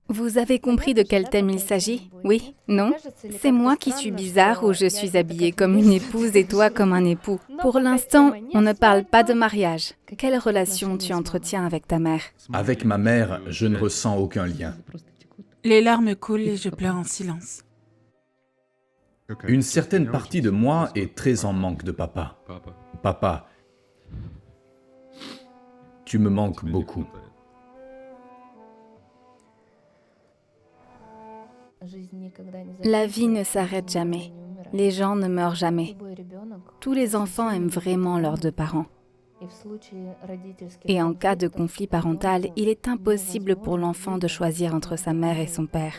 Vous avez compris de quel thème il s'agit? Oui? Non? C'est moi qui suis bizarre ou je suis habillée comme une épouse et toi comme un époux. Pour l'instant, on ne parle pas de mariage. Quelle relation tu entretiens avec ta mère? Avec ma mère, je ne ressens aucun lien. Les larmes coulent et je pleure en silence. Une certaine partie de moi est très en manque de papa. Papa, tu me manques beaucoup. La vie ne s'arrête jamais. Les gens ne meurent jamais. Tous les enfants aiment vraiment leurs deux parents. Et en cas de conflit parental, il est impossible pour l'enfant de choisir entre sa mère et son père.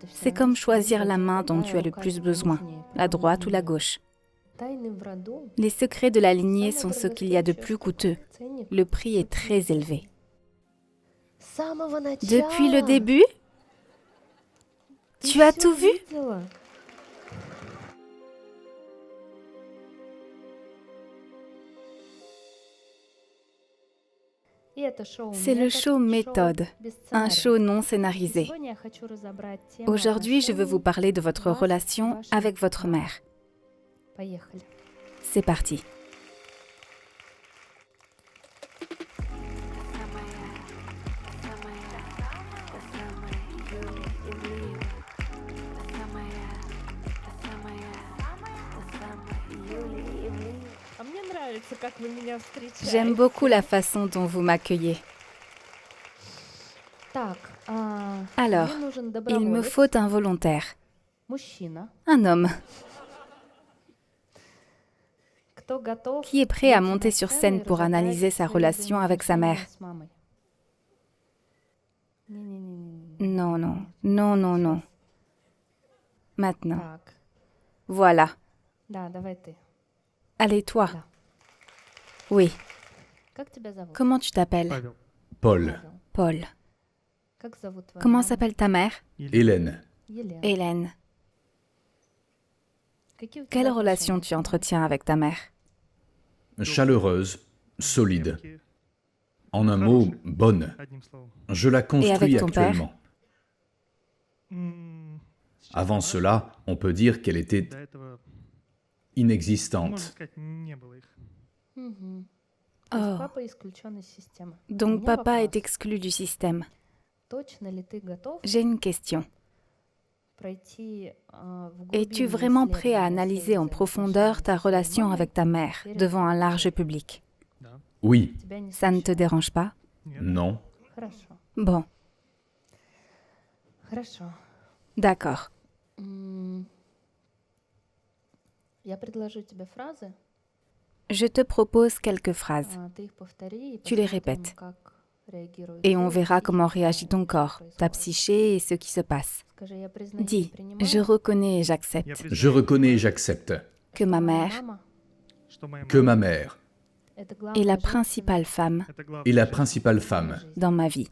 C'est comme choisir la main dont tu as le plus besoin, la droite ou la gauche. Les secrets de la lignée sont ce qu'il y a de plus coûteux. Le prix est très élevé. Depuis le début? Tu as tout vu? C'est le show méthode, un show non scénarisé. Aujourd'hui, je veux vous parler de votre relation avec votre mère. C'est parti. J'aime beaucoup la façon dont vous m'accueillez. Alors, il me faut un volontaire, un homme, qui est prêt à monter sur scène pour analyser sa relation avec sa mère. Non, non, non, non, non. Maintenant. Voilà. Allez, toi. Oui. Comment tu t'appelles? Paul, Paul. Comment s'appelle ta mère? Hélène, Hélène. Quelle relation tu entretiens avec ta mère? chaleureuse, solide. En un mot, bonne. Je la avec construis ton père? actuellement. Avant cela, on peut dire qu'elle était inexistante. Oh, donc papa est exclu du système. J'ai une question. Es-tu vraiment prêt à analyser en profondeur ta relation avec ta mère devant un large public? Oui, Ça ne te dérange pas? non, Bon, d'accord. Je te propose quelques phrases. Tu les répètes. Et on verra comment réagit ton corps, ta psyché et ce qui se passe. Dis, je reconnais et j'accepte je reconnais et j'accepte que ma mère que ma mère est la principale femme est la principale femme dans ma vie.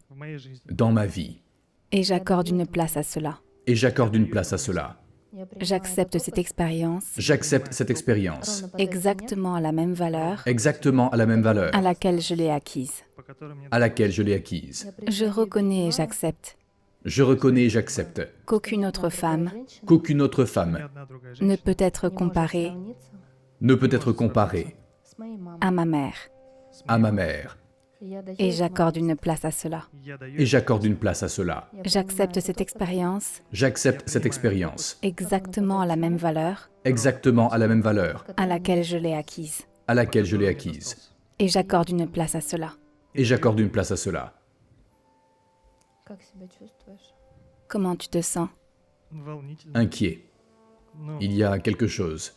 dans ma vie. Et j'accorde une place à cela. Et j'accorde une place à cela. J'accepte cette expérience J'accepte cette expérience exactement à la même valeur exactement à la même valeur à laquelle je l'ai acquise. à laquelle je l'ai acquise. Je reconnais et j'accepte Je reconnais et j'accepte qu'aucune autre femme qu'aucune autre femme ne peut être comparée ne peut être comparée à ma mère. à ma mère. Et j'accorde une place à cela. Et j'accorde une place à cela. J'accepte cette expérience J'accepte cette expérience exactement à la même valeur exactement à la même valeur à laquelle je l'ai acquise. à laquelle je l'ai acquise. Et j'accorde une place à cela. Et j'accorde une place à cela. Comment tu te sens? Inquiet. Il y a quelque chose.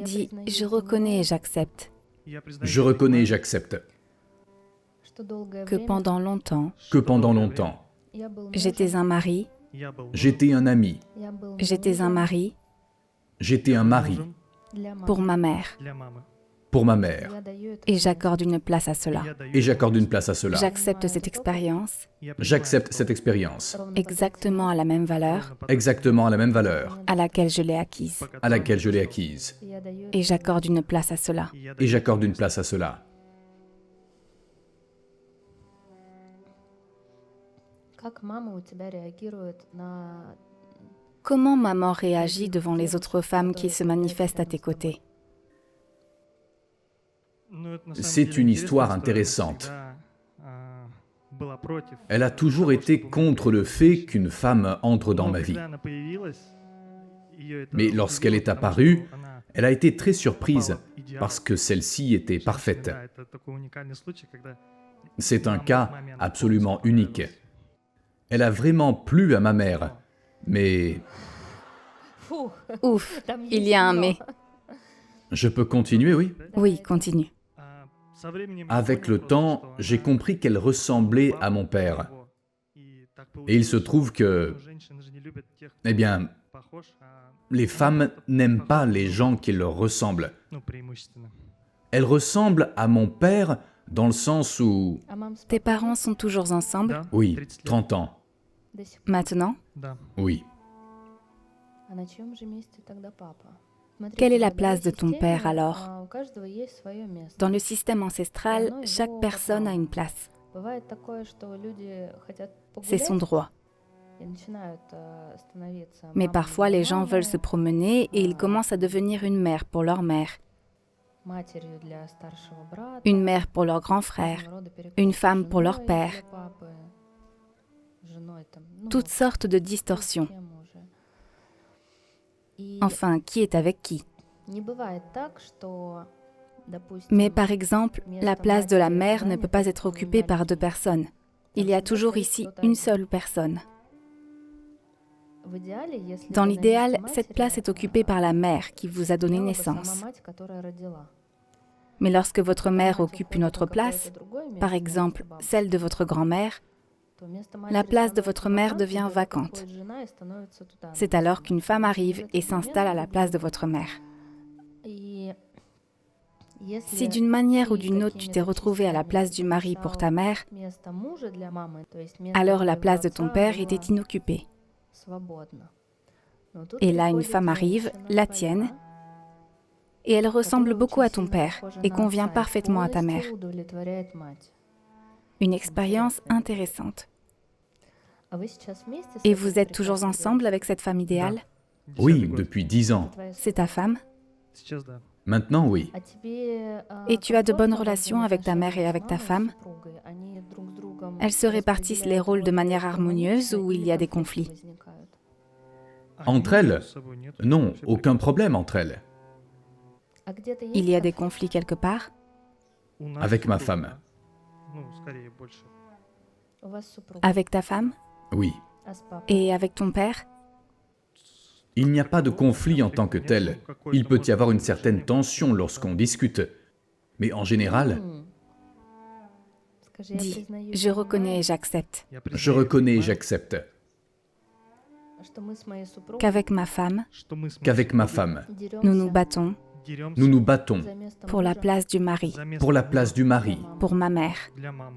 Dis, je reconnais et j'accepte Je reconnais et j'accepte que pendant longtemps, j'étais un mari, j'étais un ami, j'étais un mari j'étais un mari pour ma mère. pour ma mère. Et j'accorde une place à cela. Et j'accorde une place à cela. J'accepte cette expérience J'accepte cette expérience. exactement à la même valeur Exactement à la même valeur à laquelle je l'ai acquise. à laquelle je l'ai acquise. Et j'accorde une place à cela. Et j'accorde une place à cela. Comment maman réagit devant les autres femmes qui se manifestent à tes côtés? C'est une histoire intéressante. Elle a toujours été contre le fait qu'une femme entre dans ma vie. Mais lorsqu'elle est apparue, elle a été très surprise parce que celle-ci était parfaite. C'est un cas absolument unique. Elle a vraiment plu à ma mère, mais Ouf, il y a un mais. je peux continuer, oui? Oui, continue. Avec le temps, j'ai compris qu'elle ressemblait à mon père. Et il se trouve que, eh bien, les femmes n'aiment pas les gens qui leur ressemblent. Elle ressemble à mon père dans le sens où, Tes parents sont toujours ensemble? oui, 30 ans, Maintenant? oui. Quelle est la place de ton père alors? Dans le système ancestral, chaque personne a une place. C'est son droit. Mais parfois, les gens veulent se promener et ils commencent à devenir une mère pour leur mère, une mère pour leur grand frère, une femme pour leur père. Toutes sortes de distorsions. Enfin, qui est avec qui? Mais par exemple, la place de la mère ne peut pas être occupée par deux personnes. Il y a toujours ici une seule personne. Dans l'idéal, cette place est occupée par la mère qui vous a donné naissance. Mais lorsque votre mère occupe une autre place, par exemple celle de votre grand-mère, la place de votre mère devient vacante. C'est alors qu'une femme arrive et s'installe à la place de votre mère. Si d'une manière ou d'une autre tu t'es retrouvé à la place du mari pour ta mère, alors la place de ton père était inoccupée. Et là, une femme arrive, la tienne, et elle ressemble beaucoup à ton père et convient parfaitement à ta mère. Une expérience intéressante. Et vous êtes toujours ensemble avec cette femme idéale? Oui, depuis 10 ans. C'est ta femme? Maintenant, oui. Et tu as de bonnes relations avec ta mère et avec ta femme? Elles se répartissent les rôles de manière harmonieuse ou il y a des conflits? Entre elles? Non, aucun problème entre elles. Il y a des conflits quelque part? Avec ma femme? Avec ta femme? Oui. Et avec ton père? Il n'y a pas de conflit en tant que tel. Il peut y avoir une certaine tension lorsqu'on discute. Mais en général, Dis, je reconnais et j'accepte je reconnais et j'accepte qu'avec ma femme, nous nous battons pour la place du mari, pour la place du mari, pour ma mère,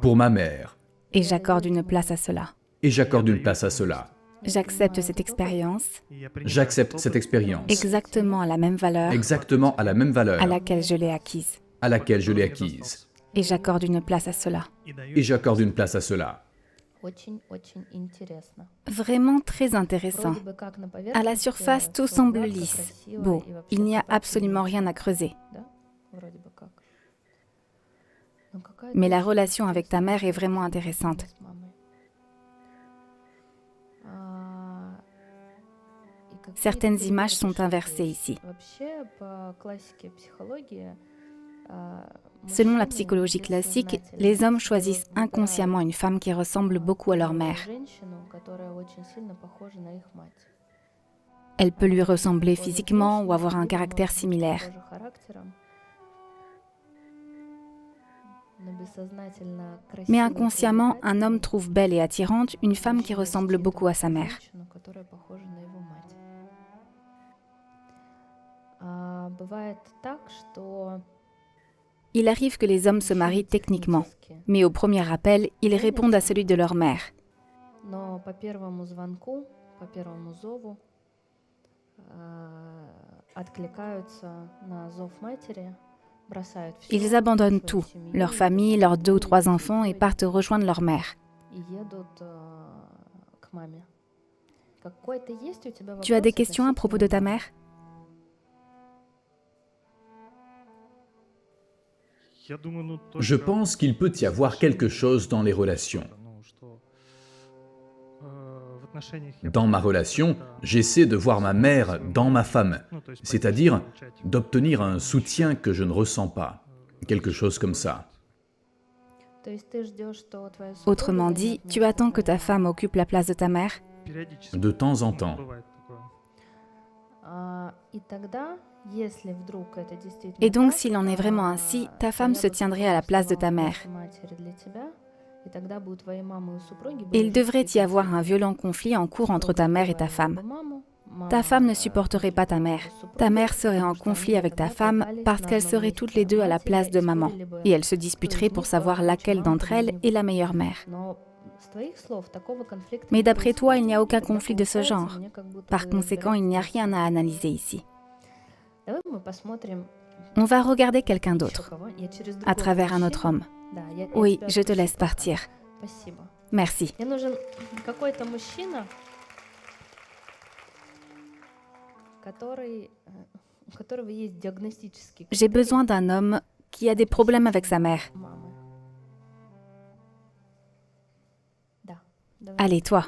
pour ma mère. et j'accorde une place à cela. Et j'accorde une place à cela. J'accepte cette expérience J'accepte cette expérience exactement à la même valeur exactement à la même valeur à laquelle je l'ai acquise. à laquelle je l'ai acquise. Et j'accorde une place à cela. Et j'accorde une place à cela. Vraiment très intéressant. À la surface, tout semble lisse, beau. Il n'y a absolument rien à creuser. Mais la relation avec ta mère est vraiment intéressante. Certaines images sont inversées ici. Selon la psychologie classique, les hommes choisissent inconsciemment une femme qui ressemble beaucoup à leur mère. Elle peut lui ressembler physiquement ou avoir un caractère similaire. Mais inconsciemment, un homme trouve belle et attirante une femme qui ressemble beaucoup à sa mère. il arrive que les hommes se marient techniquement, mais au premier appel, ils répondent à celui de leur mère. Ils abandonnent tout, leur famille, leurs 2 ou 3 enfants et partent rejoindre leur mère. Tu as des questions à propos de ta mère? Je pense qu'il peut y avoir quelque chose dans les relations. Dans ma relation, j'essaie de voir ma mère dans ma femme, c'est-à-dire d'obtenir un soutien que je ne ressens pas, quelque chose comme ça. Autrement dit, tu attends que ta femme occupe la place de ta mère? De temps en temps. Et donc, s'il en est vraiment ainsi, ta femme se tiendrait à la place de ta mère. Et il devrait y avoir un violent conflit en cours entre ta mère et ta femme. Ta femme ne supporterait pas ta mère. Ta mère serait en conflit avec ta femme parce qu'elles seraient toutes les deux à la place de maman. Et elles se disputeraient pour savoir laquelle d'entre elles est la meilleure mère. Mais d'après toi, il n'y a aucun conflit de ce genre. Par conséquent, il n'y a rien à analyser ici. On va regarder quelqu'un d'autre, à travers un autre homme. Oui, je te laisse partir. Merci. J'ai besoin d'un homme qui a des problèmes avec sa mère. Allez, toi.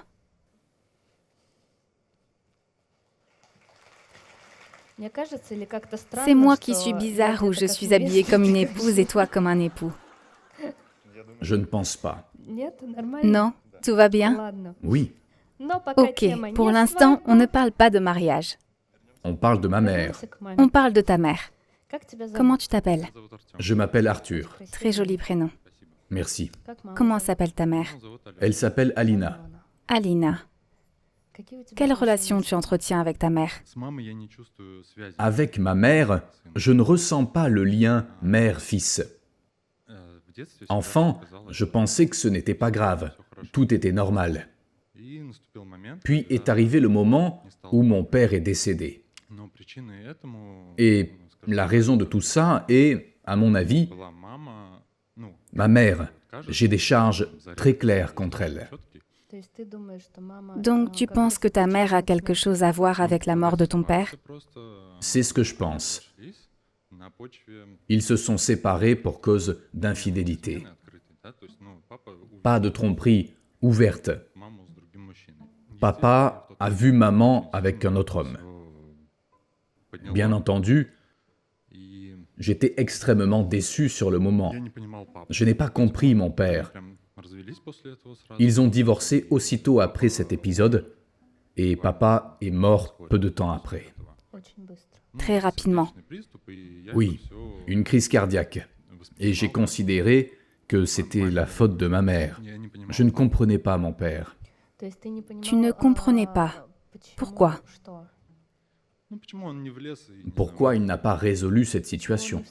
C'est moi qui suis bizarre ou je suis habillée comme une épouse et toi comme un époux? Je ne pense pas. Non, tout va bien? Oui, Ok, pour l'instant, on ne parle pas de mariage. on parle de ma mère. On parle de ta mère. Comment tu t'appelles? Je m'appelle Arthur. Très joli prénom. Merci. Comment s'appelle ta mère? Elle s'appelle Alina. Alina. Quelle relation tu entretiens avec ta mère? Avec ma mère, je ne ressens pas le lien mère-fils. Enfant, je pensais que ce n'était pas grave, tout était normal. Puis est arrivé le moment où mon père est décédé. Et la raison de tout ça est, à mon avis, ma mère. J'ai des charges très claires contre elle. Donc tu penses que ta mère a quelque chose à voir avec la mort de ton père? C'est ce que je pense. Ils se sont séparés pour cause d'infidélité. Pas de tromperie ouverte. Papa a vu maman avec un autre homme. Bien entendu, j'étais extrêmement déçu sur le moment. Je n'ai pas compris mon père. Ils ont divorcé aussitôt après cet épisode et papa est mort peu de temps après. Très rapidement. Oui, une crise cardiaque. Et j'ai considéré que c'était la faute de ma mère. Je ne comprenais pas mon père. Tu ne comprenais pas. Pourquoi? Pourquoi il n'a pas résolu cette situation?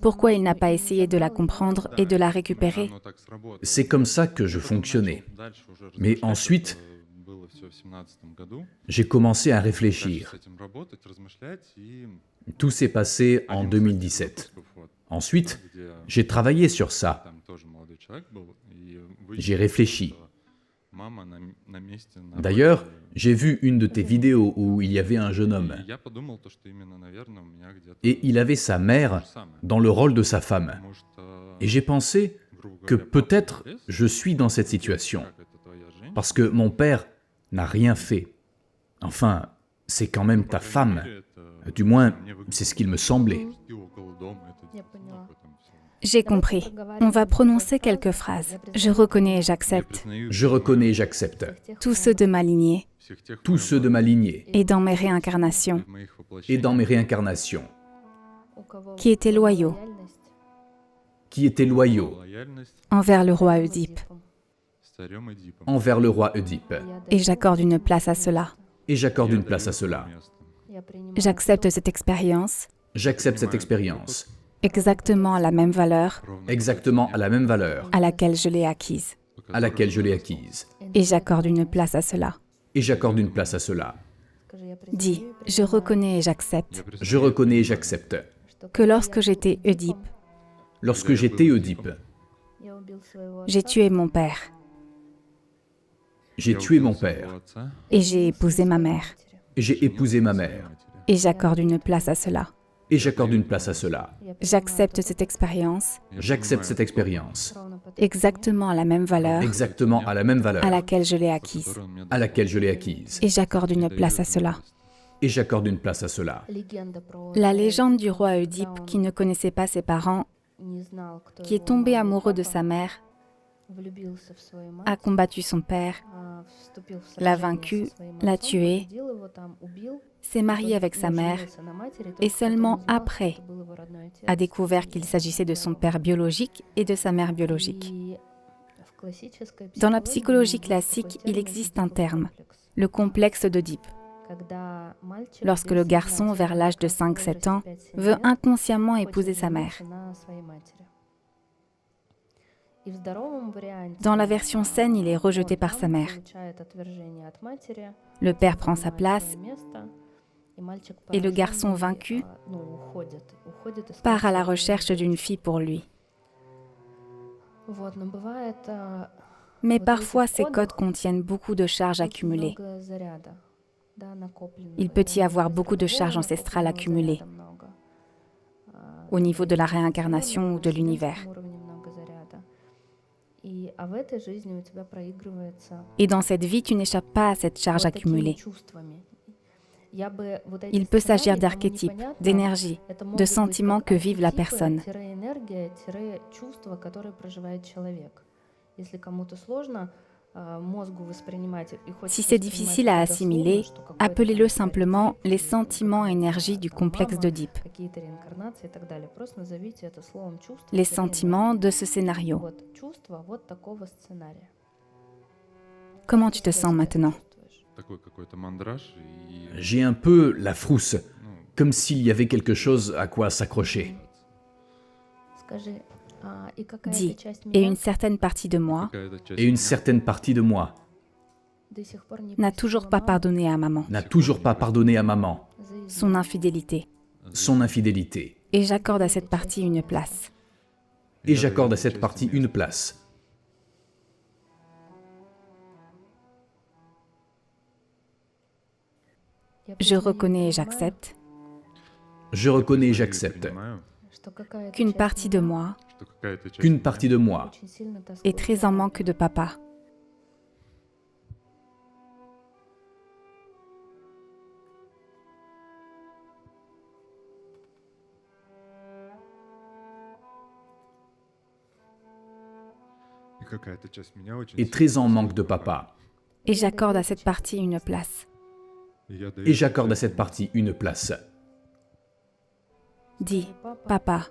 Pourquoi il n'a pas essayé de la comprendre et de la récupérer? C'est comme ça que je fonctionnais. Mais ensuite, j'ai commencé à réfléchir. Tout s'est passé en 2017. Ensuite, j'ai travaillé sur ça. J'ai réfléchi. D'ailleurs, j'ai vu une de tes vidéos où il y avait un jeune homme. Et il avait sa mère dans le rôle de sa femme. Et j'ai pensé que peut-être je suis dans cette situation. Parce que mon père n'a rien fait. Enfin, c'est quand même ta femme. Du moins, c'est ce qu'il me semblait. J'ai compris. On va prononcer quelques phrases. Je reconnais et j'accepte. Je reconnais et j'accepte. Tous ceux de ma lignée Tous ceux de ma lignée et dans mes réincarnations et dans mes réincarnations qui étaient loyaux qui étaient loyaux envers le roi Oedipe. envers le roi Oedipe. Et j'accorde une place à cela. Et j'accorde une place à cela. J'accepte cette expérience J'accepte cette expérience. exactement la même valeur exactement à la même valeur à laquelle je l'ai acquise. à laquelle je l'ai acquise. Et j'accorde une place à cela. Et j'accorde une place à cela. Dis, je reconnais et j'accepte Je reconnais et j'accepte. que lorsque j'étais Oedipe, Lorsque j'étais Oedipe, j'ai tué mon père j'ai tué mon père et j'ai épousé ma mère. et j'ai épousé ma mère. Et j'accorde une place à cela. Et j'accorde une place à cela. J'accepte cette expérience J'accepte cette expérience exactement à la même valeur exactement à la même valeur à laquelle je l'ai acquise. à laquelle je l'ai acquise. Et j'accorde une place à cela. Et j'accorde une place à cela. La légende du roi Oedipe qui ne connaissait pas ses parents, qui est tombé amoureux de sa mère, a combattu son père, l'a vaincu, l'a tué, s'est marié avec sa mère et seulement après a découvert qu'il s'agissait de son père biologique et de sa mère biologique. Dans la psychologie classique, il existe un terme, le complexe d'Oedipe. Lorsque le garçon, vers l'âge de 5-7 ans, veut inconsciemment épouser sa mère. Dans la version saine, il est rejeté par sa mère. Le père prend sa place et le garçon vaincu part à la recherche d'une fille pour lui. Mais parfois, ces codes contiennent beaucoup de charges accumulées. Il peut y avoir beaucoup de charges ancestrales accumulées au niveau de la réincarnation ou de l'univers. Et dans cette vie, tu n'échappes pas à cette charge accumulée. Il peut s'agir d'archétypes, d'énergie, de sentiments que vive la personne. Si c'est difficile à assimiler, appelez-le simplement les sentiments énergie du complexe d'Oedipe. Les sentiments de ce scénario. Comment tu te sens maintenant? J'ai un peu la frousse, comme s'il y avait quelque chose à quoi s'accrocher. Dis, et une certaine partie de moi Et une certaine partie de moi n'a toujours pas pardonné à maman n'a toujours pas pardonné à maman son infidélité. son infidélité. Et j'accorde à cette partie une place. Et j'accorde à cette partie une place. Je reconnais et j'accepte Je reconnais et j'accepte qu'une partie de moi qu'une partie de moi est très en manque de papa. est très en manque de papa. Et j'accorde à cette partie une place. Et j'accorde à cette partie une place. Dis, papa,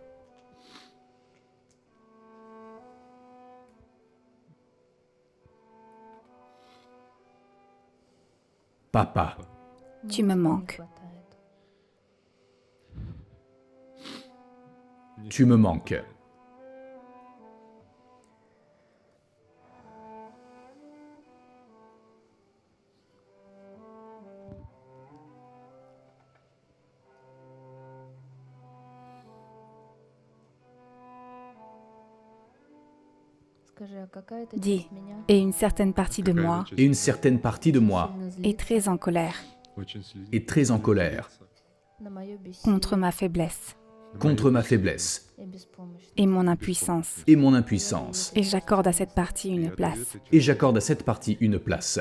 Papa, tu me manques. tu me manques. Dis, et une certaine partie de moi Et une certaine partie de moi est très en colère est très en colère contre ma faiblesse contre ma faiblesse et mon impuissance. et mon impuissance. Et j'accorde à cette partie une place. Et j'accorde à cette partie une place.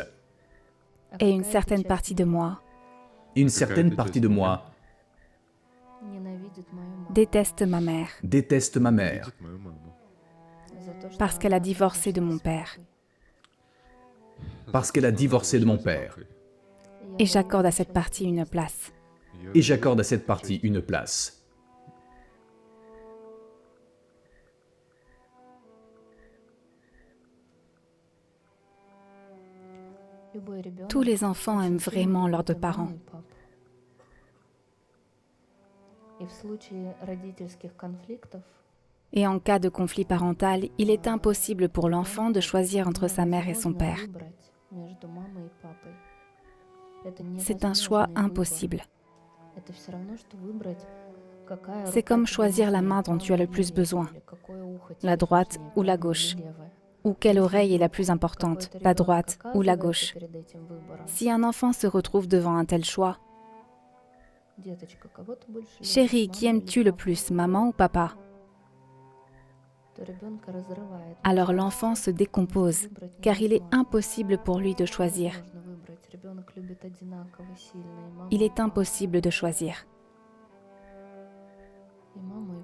Et une certaine partie de moi Et une certaine partie de moi déteste ma mère déteste ma mère parce qu'elle a divorcé de mon père. parce qu'elle a divorcé de mon père. Et j'accorde à cette partie une place. Et j'accorde à cette partie une place. Tous les enfants aiment vraiment leurs deux parents. Et en cas de conflit parental, il est impossible pour l'enfant de choisir entre sa mère et son père. C'est un choix impossible. C'est comme choisir la main dont tu as le plus besoin, la droite ou la gauche. Ou quelle oreille est la plus importante, la droite ou la gauche. Si un enfant se retrouve devant un tel choix, chérie, qui aimes-tu le plus, maman ou papa? Alors l'enfant se décompose, car il est impossible pour lui de choisir. Il est impossible de choisir.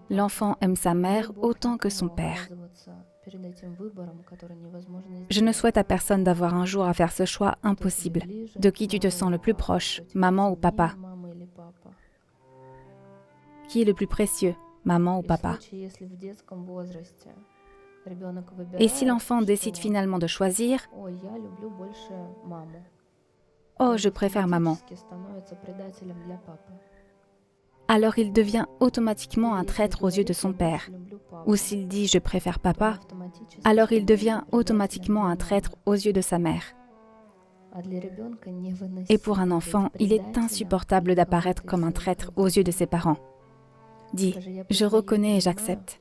L'enfant aime sa mère autant que son père. Je ne souhaite à personne d'avoir un jour à faire ce choix impossible. De qui tu te sens le plus proche, maman ou papa? Qui est le plus précieux, maman ou papa? Et si l'enfant décide finalement de choisir, oh, je préfère maman, alors il devient automatiquement un traître aux yeux de son père. Ou s'il dit « je préfère papa », alors il devient automatiquement un traître aux yeux de sa mère. Et pour un enfant, il est insupportable d'apparaître comme un traître aux yeux de ses parents. Dis « je reconnais et j'accepte »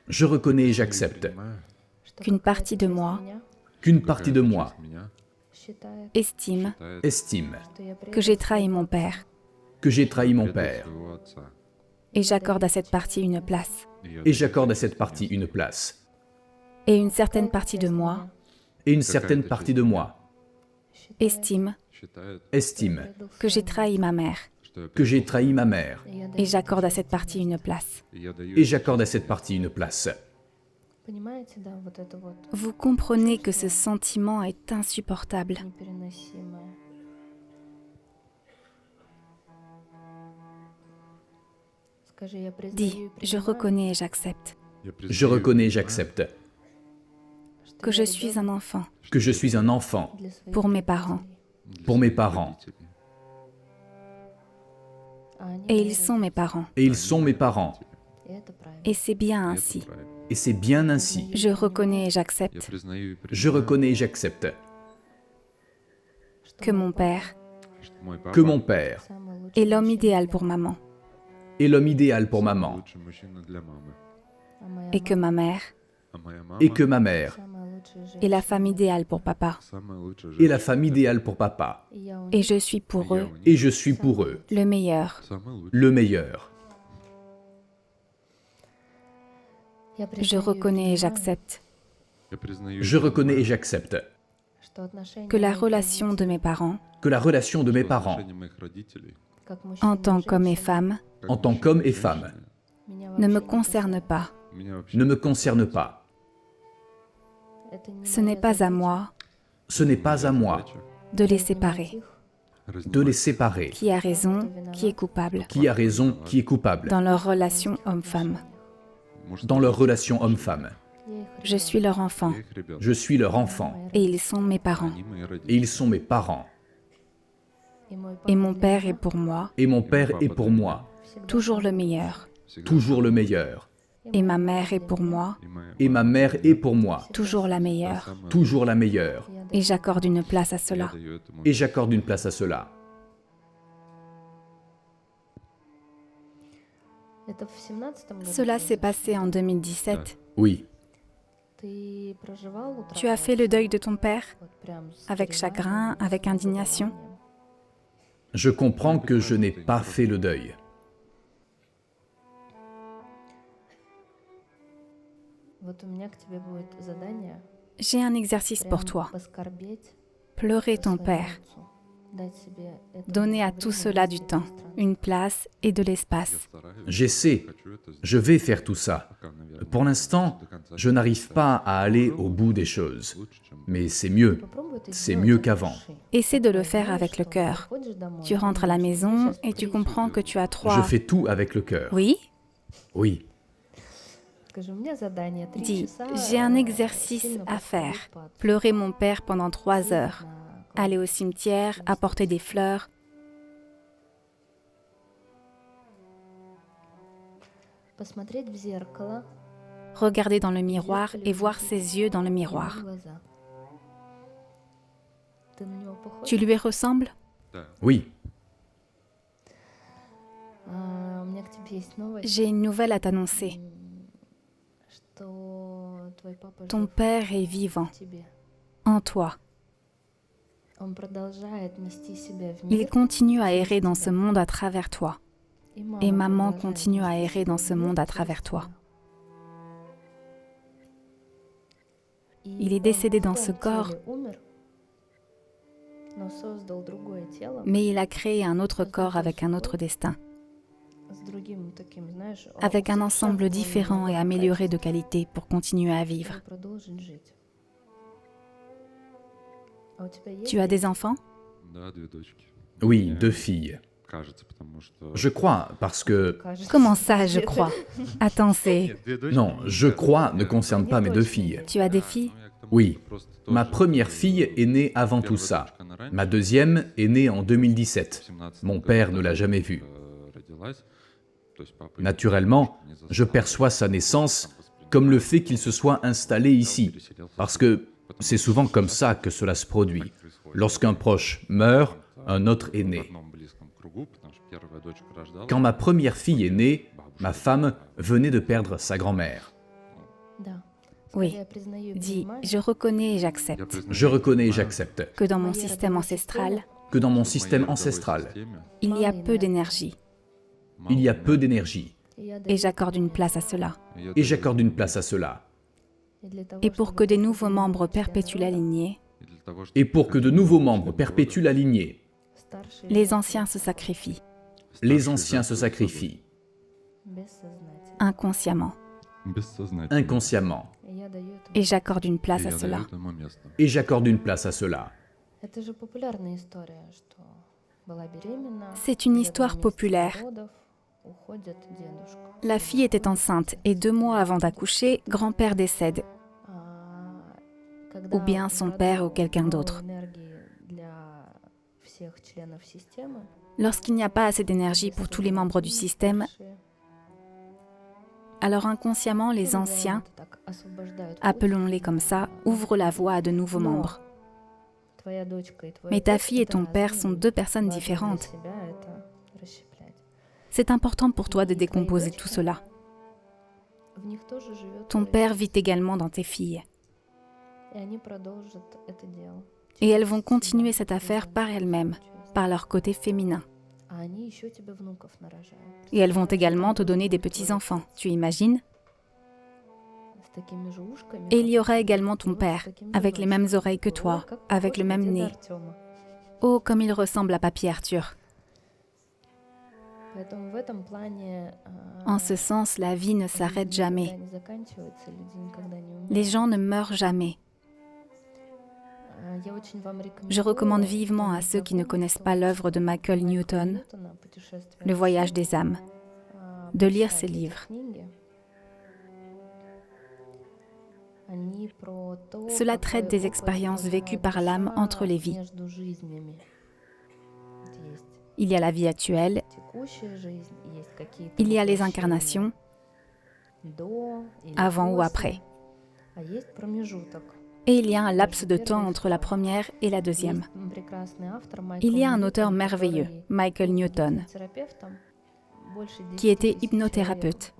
Je reconnais et j'accepte qu'une partie de moi estime que j'ai trahi mon père. Que j'ai trahi mon père. Et j'accorde à cette partie une place. Et j'accorde à cette partie une place. Et une certaine partie de moi Et une certaine partie de moi estime que j'ai trahi ma mère. que j'ai trahi ma mère. Et j'accorde à cette partie une place. Et j'accorde à cette partie une place. Vous comprenez que ce sentiment est insupportable. Dis, je reconnais et j'accepte Je reconnais et j'accepte que je suis un enfant que je suis un enfant pour mes parents. pour mes parents. Et ils sont mes parents. Et ils sont mes parents. Et c'est bien ainsi. Et c'est bien ainsi. Je reconnais et j'accepte Je reconnais et j'accepte que mon père que mon père est l'homme idéal pour maman. est l'homme idéal pour maman. Et que ma mère Et que ma mère est la femme idéale pour papa. est la femme idéale pour papa. Et je suis pour eux Et je suis pour eux le meilleur. le meilleur. Je reconnais et j'accepte Je reconnais et j'accepte que la relation de mes parents, que la relation de mes parents, en tant qu'homme et femme, en tant qu'homme et femme, ne me concerne pas. ne me concerne pas. Ce n'est pas à moi Ce n'est pas à moi de les séparer. de les séparer. Qui a raison, qui est coupable Qui a raison, qui est coupable dans leur relation homme-femme. dans leur relation homme-femme. Je suis leur enfant Je suis leur enfant et ils sont mes parents. et ils sont mes parents. Et mon père est pour moi Et mon père est pour moi toujours le meilleur. toujours le meilleur. Et ma mère est pour moi Et ma mère est pour moi toujours la meilleure. toujours la meilleure. Et j'accorde une place à cela. Et j'accorde une place à cela. Cela s'est passé en 2017. Oui, Tu as fait le deuil de ton père avec chagrin, avec indignation. je comprends que je n'ai pas fait le deuil. J'ai un exercice pour toi. Pleurer ton père. Donner à tout cela du temps, une place et de l'espace. J'essaie, je vais faire tout ça. Pour l'instant, je n'arrive pas à aller au bout des choses. Mais c'est mieux qu'avant. Essaie de le faire avec le cœur. Tu rentres à la maison et tu comprends que tu as Je trois... fais tout avec le cœur. Oui? Oui, Dis, j'ai un exercice à faire. Pleurer mon père pendant 3 heures. Aller au cimetière, apporter des fleurs. Regarder dans le miroir et voir ses yeux dans le miroir. Tu lui ressembles? Oui, J'ai une nouvelle à t'annoncer. Ton père est vivant, en toi. Il continue à errer dans ce monde à travers toi. Et maman continue à errer dans ce monde à travers toi. Il est décédé dans ce corps, mais il a créé un autre corps avec un autre destin, avec un ensemble différent et amélioré de qualité pour continuer à vivre. Tu as des enfants? oui, 2 filles. Je crois, parce que... Comment ça, je crois? Attends, c'est... Non, je crois ne concerne pas mes 2 filles. Tu as des filles? Oui, ma première fille est née avant tout ça. Ma deuxième est née en 2017. Mon père ne l'a jamais vue. Naturellement, je perçois sa naissance comme le fait qu'il se soit installé ici, parce que c'est souvent comme ça que cela se produit. Lorsqu'un proche meurt, un autre est né. Quand ma première fille est née, ma femme venait de perdre sa grand-mère. Oui. Dis, je reconnais et j'accepte Je reconnais et j'accepte que dans mon système ancestral, que dans mon système ancestral, il y a peu d'énergie. il y a peu d'énergie, Et j'accorde une place à cela. et j'accorde une place à cela. Et pour que des nouveaux membres perpétuent la lignée, Et pour que de nouveaux membres perpétuent la lignée, les anciens se sacrifient, les anciens se sacrifient, inconsciemment. inconsciemment, Et j'accorde une place à cela. et j'accorde une place à cela. C'est une histoire populaire. La fille était enceinte et 2 mois avant d'accoucher, grand-père décède, ou bien son père ou quelqu'un d'autre. Lorsqu'il n'y a pas assez d'énergie pour tous les membres du système, alors inconsciemment, les anciens, appelons-les comme ça, ouvrent la voie à de nouveaux membres. Mais ta fille et ton père sont 2 personnes différentes. C'est important pour toi de décomposer tout cela. Ton père vit également dans tes filles. Et elles vont continuer cette affaire par elles-mêmes, par leur côté féminin. Et elles vont également te donner des petits-enfants, tu imagines? Et il y aura également ton père, avec les mêmes oreilles que toi, avec le même nez. Oh, comme il ressemble à Papy Arthur. En ce sens, la vie ne s'arrête jamais. Les gens ne meurent jamais. Je recommande vivement à ceux qui ne connaissent pas l'œuvre de Michael Newton, Le voyage des âmes, de lire ses livres. Cela traite des expériences vécues par l'âme entre les vies. Il y a la vie actuelle, il y a les incarnations, avant ou après. Et il y a un laps de temps entre la première et la deuxième. Il y a un auteur merveilleux, Michael Newton, qui était hypnothérapeute.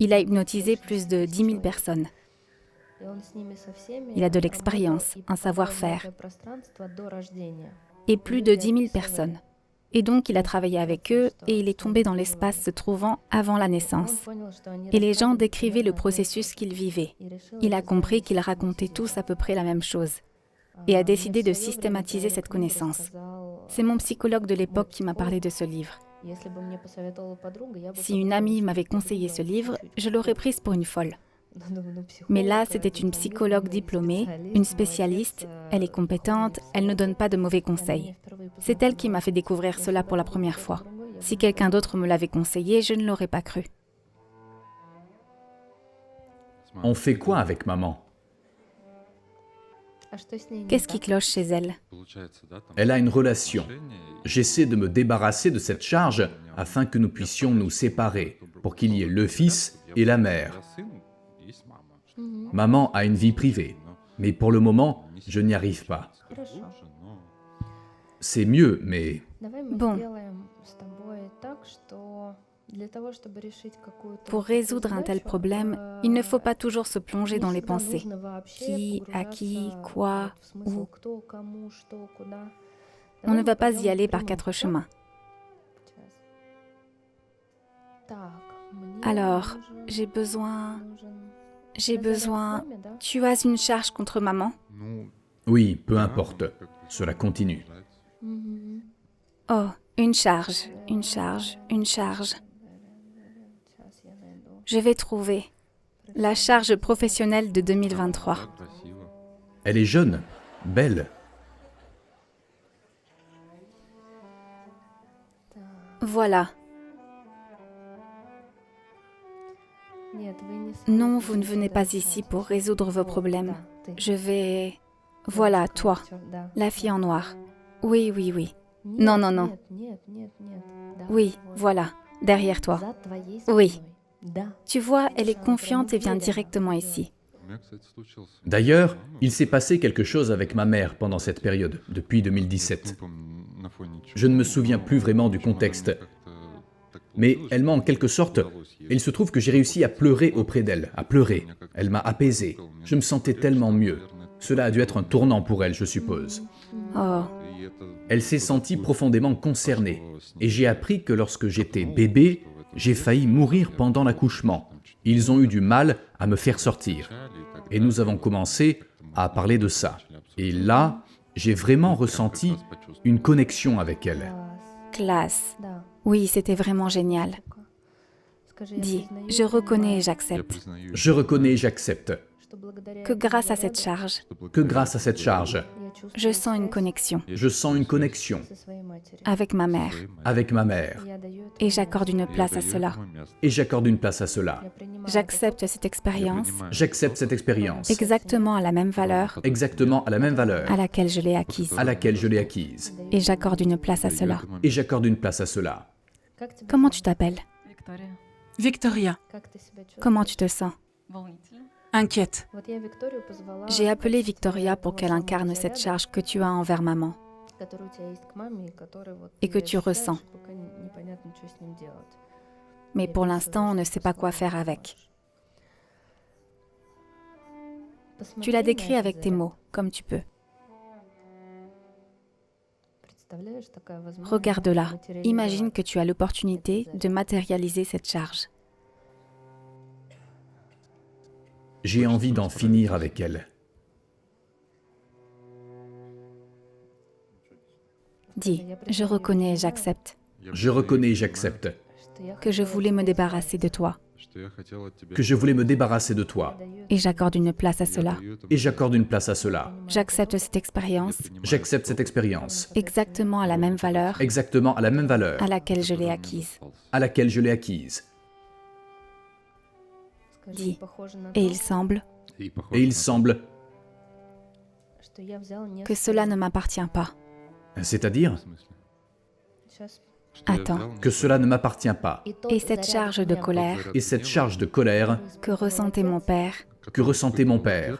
Il a hypnotisé plus de 10 000 personnes. Il a de l'expérience, un savoir-faire, et plus de 10 000 personnes. Et donc, il a travaillé avec eux et il est tombé dans l'espace se trouvant avant la naissance. Et les gens décrivaient le processus qu'ils vivaient. Il a compris qu'ils racontaient tous à peu près la même chose et a décidé de systématiser cette connaissance. C'est mon psychologue de l'époque qui m'a parlé de ce livre. Si une amie m'avait conseillé ce livre, je l'aurais prise pour une folle. Mais là, c'était une psychologue diplômée, une spécialiste, elle est compétente, elle ne donne pas de mauvais conseils. C'est elle qui m'a fait découvrir cela pour la première fois. Si quelqu'un d'autre me l'avait conseillé, je ne l'aurais pas cru. On fait quoi avec maman? Qu'est-ce qui cloche chez elle? Elle a une relation. J'essaie de me débarrasser de cette charge afin que nous puissions nous séparer, pour qu'il y ait le fils et la mère. Maman a une vie privée, mais pour le moment, je n'y arrive pas. C'est mieux, mais Bon, pour résoudre un tel problème, il ne faut pas toujours se plonger dans les pensées. Qui, à qui, quoi, où. On ne va pas y aller par 4 chemins. Alors, j'ai besoin... Tu as une charge contre maman? oui, peu importe. Cela continue. Oh, une charge. Je vais trouver la charge professionnelle de 2023. Elle est jeune, belle. Voilà. Non, vous ne venez pas ici pour résoudre vos problèmes. Je vais... Voilà, toi, la fille en noir. Oui. Non. Oui, voilà, derrière toi. Oui. Tu vois, elle est confiante et vient directement ici. D'ailleurs, il s'est passé quelque chose avec ma mère pendant cette période, depuis 2017. Je ne me souviens plus vraiment du contexte, mais elle m'a en quelque sorte... Et il se trouve que j'ai réussi à pleurer auprès d'elle, à pleurer. Elle m'a apaisé. Je me sentais tellement mieux. Cela a dû être un tournant pour elle, je suppose. Oh, Elle s'est sentie profondément concernée. Et j'ai appris que lorsque j'étais bébé, j'ai failli mourir pendant l'accouchement. Ils ont eu du mal à me faire sortir. Et nous avons commencé à parler de ça. Et là, j'ai vraiment ressenti une connexion avec elle. classe. Oui, c'était vraiment génial. Dis, je reconnais et j'accepte Je reconnais et j'accepte que grâce à cette charge, que grâce à cette charge, je sens une connexion je sens une connexion avec ma mère avec ma mère. et j'accorde une place à cela. Et j'accorde une place à cela. J'accepte cette expérience J'accepte cette expérience exactement à la même valeur exactement à la même valeur à laquelle je l'ai acquise. à laquelle je l'ai acquise. Et j'accorde une place à cela. Et j'accorde une place à cela. Comment tu t'appelles? Victoria, Comment tu te sens? inquiète. J'ai appelé Victoria pour qu'elle incarne cette charge que tu as envers maman et que tu ressens. Mais pour l'instant, on ne sait pas quoi faire avec. Tu l'as décrit avec tes mots, comme tu peux. Regarde-la. Imagine que tu as l'opportunité de matérialiser cette charge. J'ai envie d'en finir avec elle. Dis, je reconnais et j'accepte Je reconnais et j'accepte que je voulais me débarrasser de toi que je voulais me débarrasser de toi. et j'accorde une place à cela. Et j'accorde une place à cela. J'accepte cette expérience J'accepte cette expérience exactement à la même valeur exactement à la même valeur à laquelle je l'ai acquise. à laquelle je l'ai acquise. Dis, et il semble Et il semble, que cela ne m'appartient pas. c'est-à-dire Attends, que cela ne m'appartient pas. et cette charge de colère Et cette charge de colère que ressentait mon père que ressentait mon père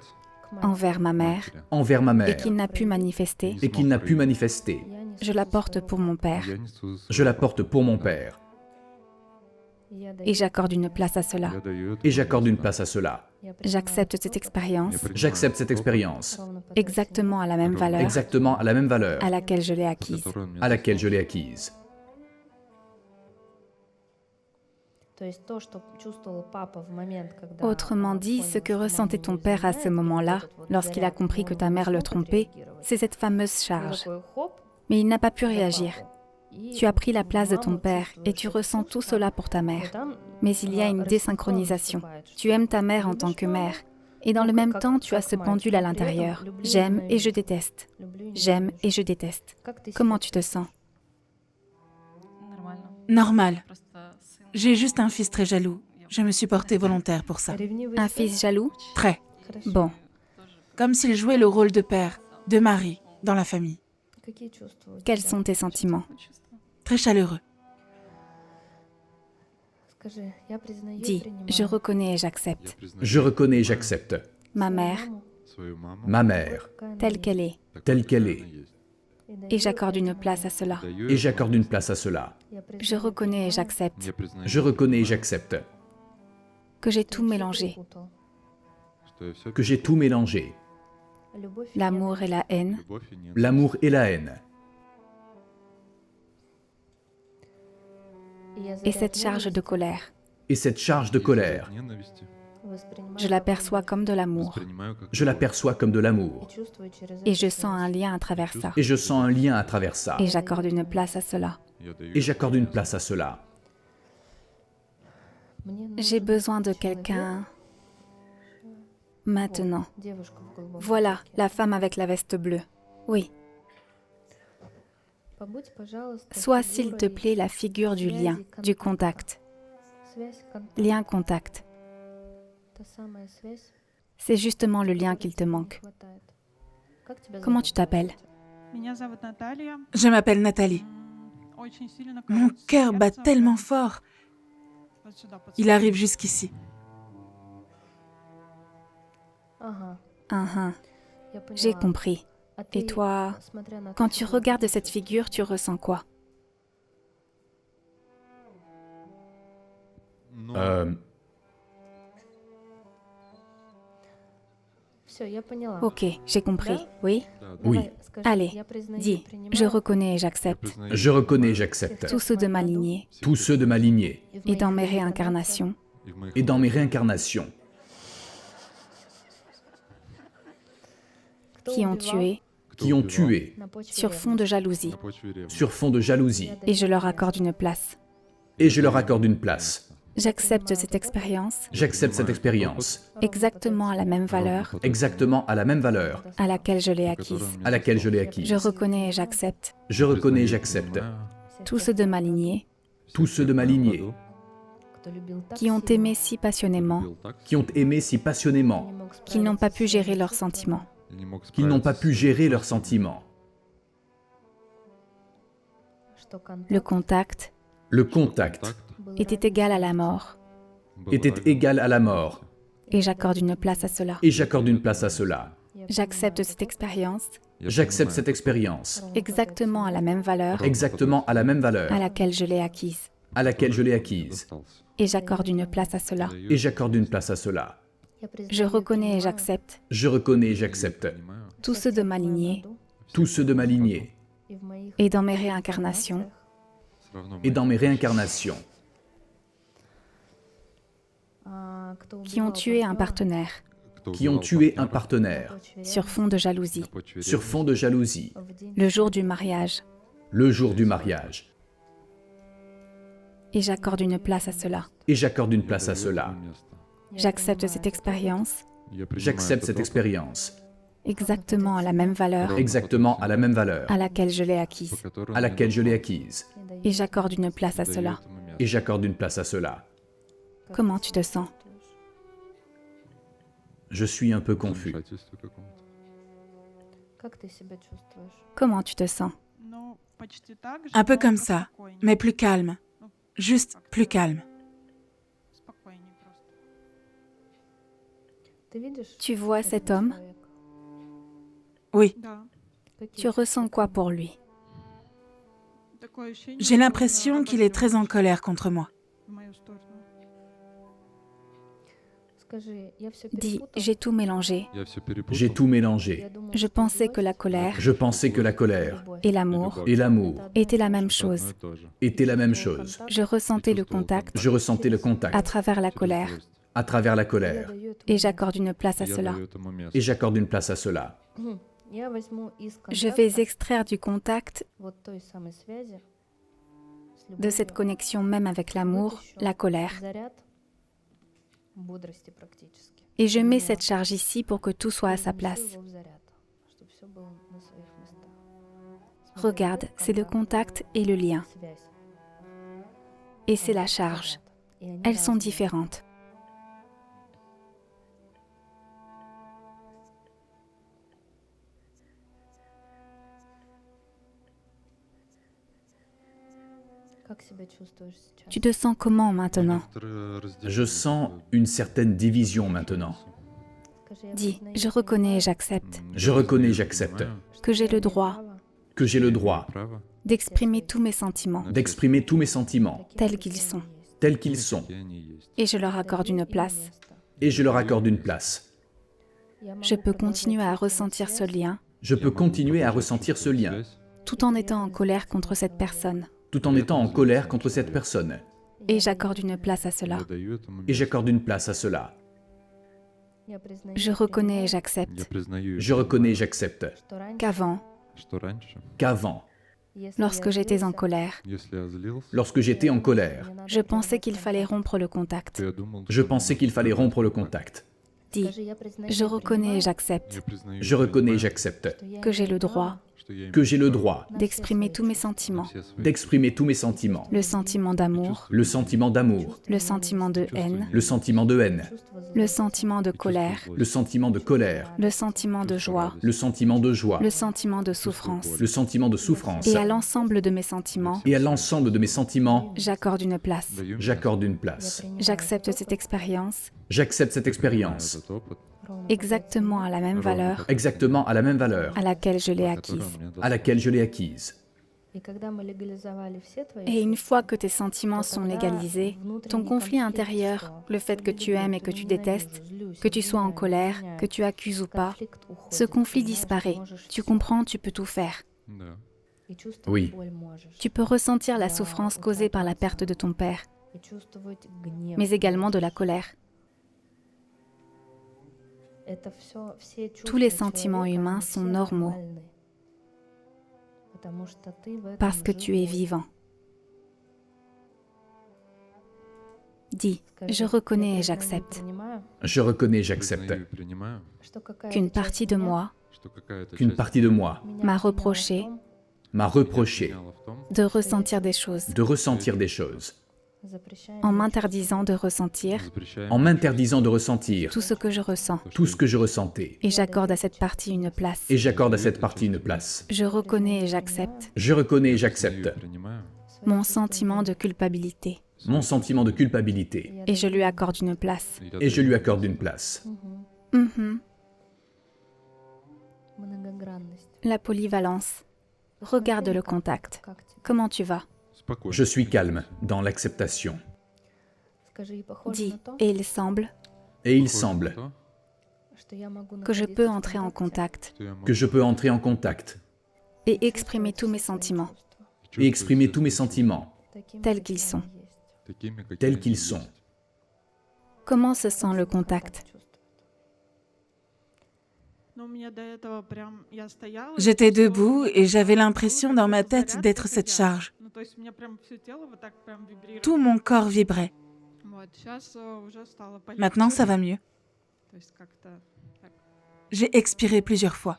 envers ma mère envers ma et mère qu'il n'a pu manifester, et qu'il n'a pu manifester, je la porte pour mon père je la porte pour mon père. et j'accorde une place à cela. Et j'accorde une place à cela. J'accepte cette expérience J'accepte cette expérience exactement à la même valeur exactement à la même valeur à laquelle je l'ai acquise. à laquelle je l'ai acquise. Autrement dit, ce que ressentait ton père à ce moment-là, lorsqu'il a compris que ta mère le trompait, c'est cette fameuse charge. Mais il n'a pas pu réagir. Tu as pris la place de ton père et tu ressens tout cela pour ta mère. Mais il y a une désynchronisation. Tu aimes ta mère en tant que mère. Et dans le même temps, tu as ce pendule à l'intérieur. J'aime et je déteste. J'aime et je déteste. Comment tu te sens? Normal. J'ai juste un fils très jaloux. Je me suis portée volontaire pour ça. Un fils jaloux? Très. Bon, comme s'il jouait le rôle de père, de mari dans la famille. Quels sont tes sentiments? Très chaleureux. Dis, je reconnais et j'accepte. Je reconnais et j'accepte Ma mère, ma mère telle qu'elle est, telle qu'elle est, et j'accorde une place à cela. et j'accorde une place à cela. Je reconnais et j'accepte Je reconnais et j'accepte que j'ai tout mélangé, que j'ai tout mélangé, l'amour et la haine, l'amour et la haine, et cette charge de colère. et cette charge de colère. Je l'aperçois comme de l'amour, Je l'aperçois comme de l'amour, et je sens un lien à travers ça. et je sens un lien à travers ça, Et j'accorde une place à cela. et j'accorde une place à cela. J'ai besoin de quelqu'un maintenant. Voilà, la femme avec la veste bleue. Oui. Sois, s'il te plaît, la figure du lien, du contact. Lien-contact. C'est justement le lien qu'il te manque. Comment tu t'appelles? Je m'appelle Nathalie. Mon cœur bat tellement fort. Il arrive jusqu'ici. J'ai compris. Et toi, quand tu regardes cette figure, tu ressens quoi? Ok, j'ai compris. Oui? Oui, Allez, dis, je reconnais et j'accepte je reconnais et j'accepte tous ceux de ma lignée tous ceux de ma lignée et dans mes réincarnations, et dans mes réincarnations qui ont tué sur fond de jalousie, fond de jalousie, et je leur accorde une place. et je leur accorde une place. J'accepte cette expérience J'accepte cette expérience exactement à la même valeur exactement à la même valeur à laquelle je l'ai acquise. à laquelle je l'ai acquise. Je reconnais et j'accepte Je reconnais et j'accepte tous ceux de ma lignée tous ceux de ma lignée qui ont aimé si passionnément qui ont aimé si passionnément qu'ils n'ont pas pu gérer leurs sentiments. qu'ils n'ont pas pu gérer leurs sentiments. Le contact Le contact était égal à la mort, était égal à la mort, et j'accorde une place à cela. et j'accorde une place à cela. J'accepte cette expérience J'accepte cette expérience exactement à la même valeur exactement à la même valeur à laquelle je l'ai acquise. à laquelle je l'ai acquise, Et j'accorde une place à cela. et j'accorde une place à cela. Je reconnais et j'accepte Je reconnais et j'accepte tous ceux de ma lignée tous ceux de ma lignée et dans mes réincarnations et dans mes réincarnations qui ont tué un partenaire qui ont tué un partenaire sur fond de jalousie, sur fond de jalousie le jour du mariage, le jour du mariage, et j'accorde une place à cela. et j'accorde une place à cela. J'accepte cette expérience J'accepte cette expérience exactement à la même valeur exactement à la même valeur à laquelle je l'ai acquise. à laquelle je l'ai acquise, Et j'accorde une place à cela. et j'accorde une place à cela. Comment tu te sens? Je suis un peu confus. Comment tu te sens? Un peu comme ça, mais plus calme. Juste plus calme. Tu vois cet homme? Oui, Tu ressens quoi pour lui? j'ai l'impression qu'il est très en colère contre moi. Dis, j'ai tout mélangé. J'ai tout mélangé. Je pensais que la colère Je pensais que la colère et l'amour et l'amour étaient la même chose. étaient la même chose. Je ressentais le contact Je ressentais le à contact travers la colère, à travers la colère, et j'accorde une place à cela. et j'accorde une place à cela. Je vais extraire du contact, de cette connexion même avec l'amour, la colère. Et je mets cette charge ici pour que tout soit à sa place. Regarde, c'est le contact et le lien. Et c'est la charge. Elles sont différentes. Tu te sens comment maintenant? Je sens une certaine division maintenant. Dis, je reconnais et j'accepte Je reconnais, j'accepte que j'ai le droit que j'ai le droit d'exprimer tous mes sentiments d'exprimer tous mes sentiments tels qu'ils sont tels qu'ils sont et je leur accorde une place. et je leur accorde une place. Je peux continuer à ressentir ce lien Je peux continuer à ressentir ce lien tout en étant en colère contre cette personne tout en étant en colère contre cette personne et j'accorde une place à cela. et j'accorde une place à cela. Je reconnais et j'accepte Je reconnais, j'accepte qu'avant, qu'avant, lorsque j'étais en colère, lorsque j'étais en colère, je pensais qu'il fallait rompre le contact. je pensais qu'il fallait rompre le contact. Dis, je reconnais et j'accepte Je reconnais, j'accepte que j'ai le droit que j'ai le droit d'exprimer tous mes sentiments, d'exprimer tous mes sentiments, le sentiment d'amour, le sentiment d'amour, le sentiment de haine, le sentiment de haine, le sentiment de colère, le sentiment de colère, le sentiment de joie, le sentiment de joie, le sentiment de souffrance. le sentiment de souffrance. Et à l'ensemble de mes sentiments, Et à l'ensemble de mes sentiments, j'accorde une place. j'accorde une place. J'accepte cette expérience J'accepte cette expérience exactement à la même valeur exactement à la même valeur à laquelle je l'ai acquise. à laquelle je l'ai acquise. Et une fois que tes sentiments sont légalisés, ton conflit intérieur, le fait que tu aimes et que tu détestes, que tu sois en colère, que tu accuses ou pas, ce conflit disparaît. Tu comprends, tu peux tout faire. Oui. Tu peux ressentir la souffrance causée par la perte de ton père, mais également de la colère. Tous les sentiments humains sont normaux parce que tu es vivant. Dis, je reconnais et j'accepte Je reconnais, j'accepte qu'une partie de moi qu'une partie de moi m'a reproché m'a reproché de ressentir des choses de ressentir des choses, en m'interdisant de ressentir en m'interdisant de ressentir tout ce que je ressens. tout ce que je ressentais. Et j'accorde à cette partie une place. Et j'accorde à cette partie une place. Je reconnais et j'accepte Je reconnais et j'accepte mon sentiment de culpabilité. mon sentiment de culpabilité. Et je lui accorde une place. Et je lui accorde une place. Mhm. La polyvalence. Regarde le contact. Comment tu vas? Je suis calme dans l'acceptation. Dis, et il semble Et il semble que je peux entrer en contact que je peux entrer en contact et exprimer tous mes sentiments et exprimer tous mes sentiments tels qu'ils sont. tels qu'ils sont. Comment se sent le contact? J'étais debout et j'avais l'impression dans ma tête d'être cette charge. Tout mon corps vibrait. Maintenant, ça va mieux. J'ai expiré plusieurs fois.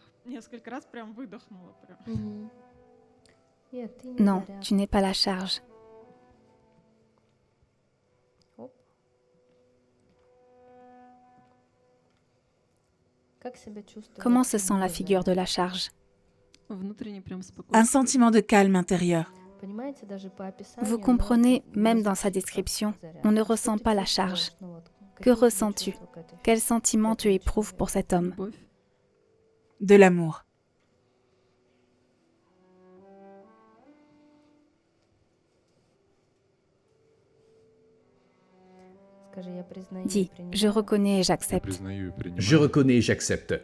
Non, tu n'es pas la charge. Comment se sent la figure de la charge? Un sentiment de calme intérieur. Vous comprenez, même dans sa description, on ne ressent pas la charge. Que ressens-tu? Quel sentiment tu éprouves pour cet homme? De l'amour. Dis, je reconnais et j'accepte Je reconnais et j'accepte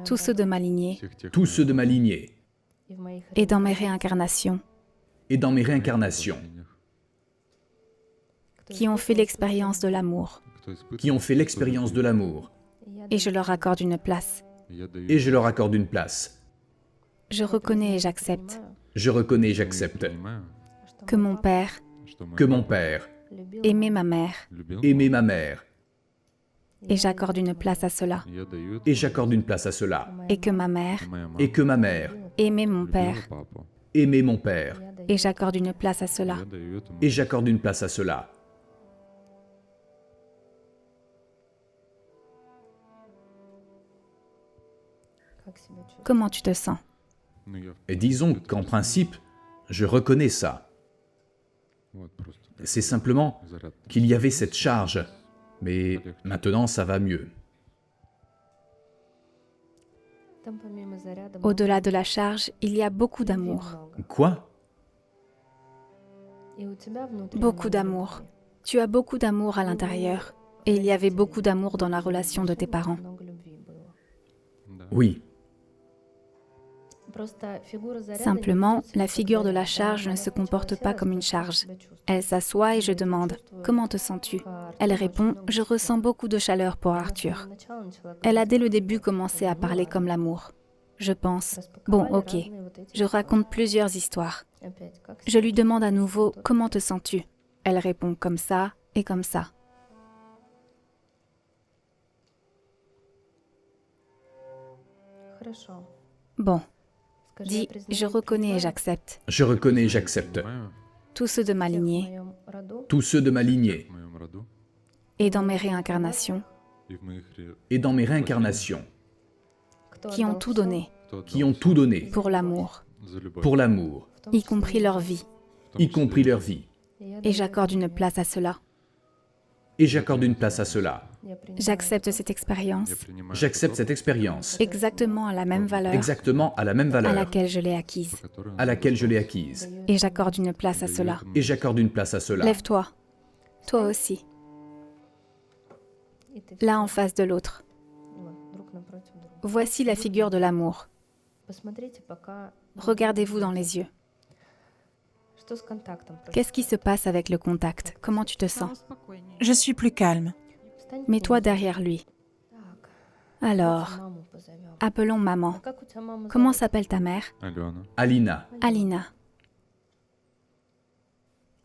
tous ceux de ma lignée tous ceux de ma lignée et dans mes réincarnations et dans mes réincarnations qui ont fait l'expérience de l'amour qui ont fait l'expérience de l'amour et je leur accorde une place. et je leur accorde une place. Je reconnais et j'accepte Je reconnais et j'accepte que mon père que mon père aimait ma mère aimait ma mère et j'accorde une place à cela. et j'accorde une place à cela. Et que ma mère Et que ma mère aimait mon père aimait mon père et j'accorde une place à cela. et j'accorde une place à cela. Comment tu te sens? Et disons qu'en principe, Je reconnais ça. C'est simplement qu'il y avait cette charge, mais maintenant ça va mieux. Au-delà de la charge, il y a beaucoup d'amour. Quoi? Beaucoup d'amour. Tu as beaucoup d'amour à l'intérieur. Et il y avait beaucoup d'amour dans la relation de tes parents. Oui. Simplement, la figure de la charge ne se comporte pas comme une charge. Elle s'assoit et je demande « Comment te sens-tu » Elle répond « Je ressens beaucoup de chaleur pour Arthur ». Elle a dès le début commencé à parler comme l'amour. Je pense « Bon, ok ». Je raconte plusieurs histoires. Je lui demande à nouveau « Comment te sens-tu » Elle répond comme ça et comme ça. Bon. Dis, je reconnais et j'accepte. Je reconnais et j'accepte. Tous ceux de ma lignée Tous ceux de ma lignée et dans mes réincarnations et dans mes réincarnations qui ont tout donné qui ont tout donné pour l'amour, y compris leur vie. compris leur vie. Et j'accorde une place à cela. Et j'accorde une place à cela. J'accepte cette expérience J'accepte cette expérience exactement à la même valeur exactement à la même à valeur laquelle je l'ai acquise. à laquelle je l'ai acquise. Et j'accorde une place à cela. Et j'accorde une place à cela. Lève-toi. Toi aussi. Là en face de l'autre. Voici la figure de l'amour. Regardez-vous dans les yeux. Qu'est-ce qui se passe avec le contact? Comment tu te sens? Je suis plus calme. Mets-toi derrière lui. Alors, appelons maman. Comment s'appelle ta mère? Alina. Alina.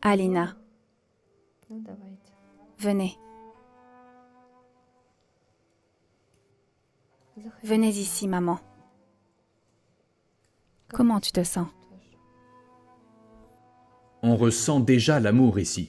Alina, venez. Venez ici, maman. Comment tu te sens? On ressent déjà l'amour ici.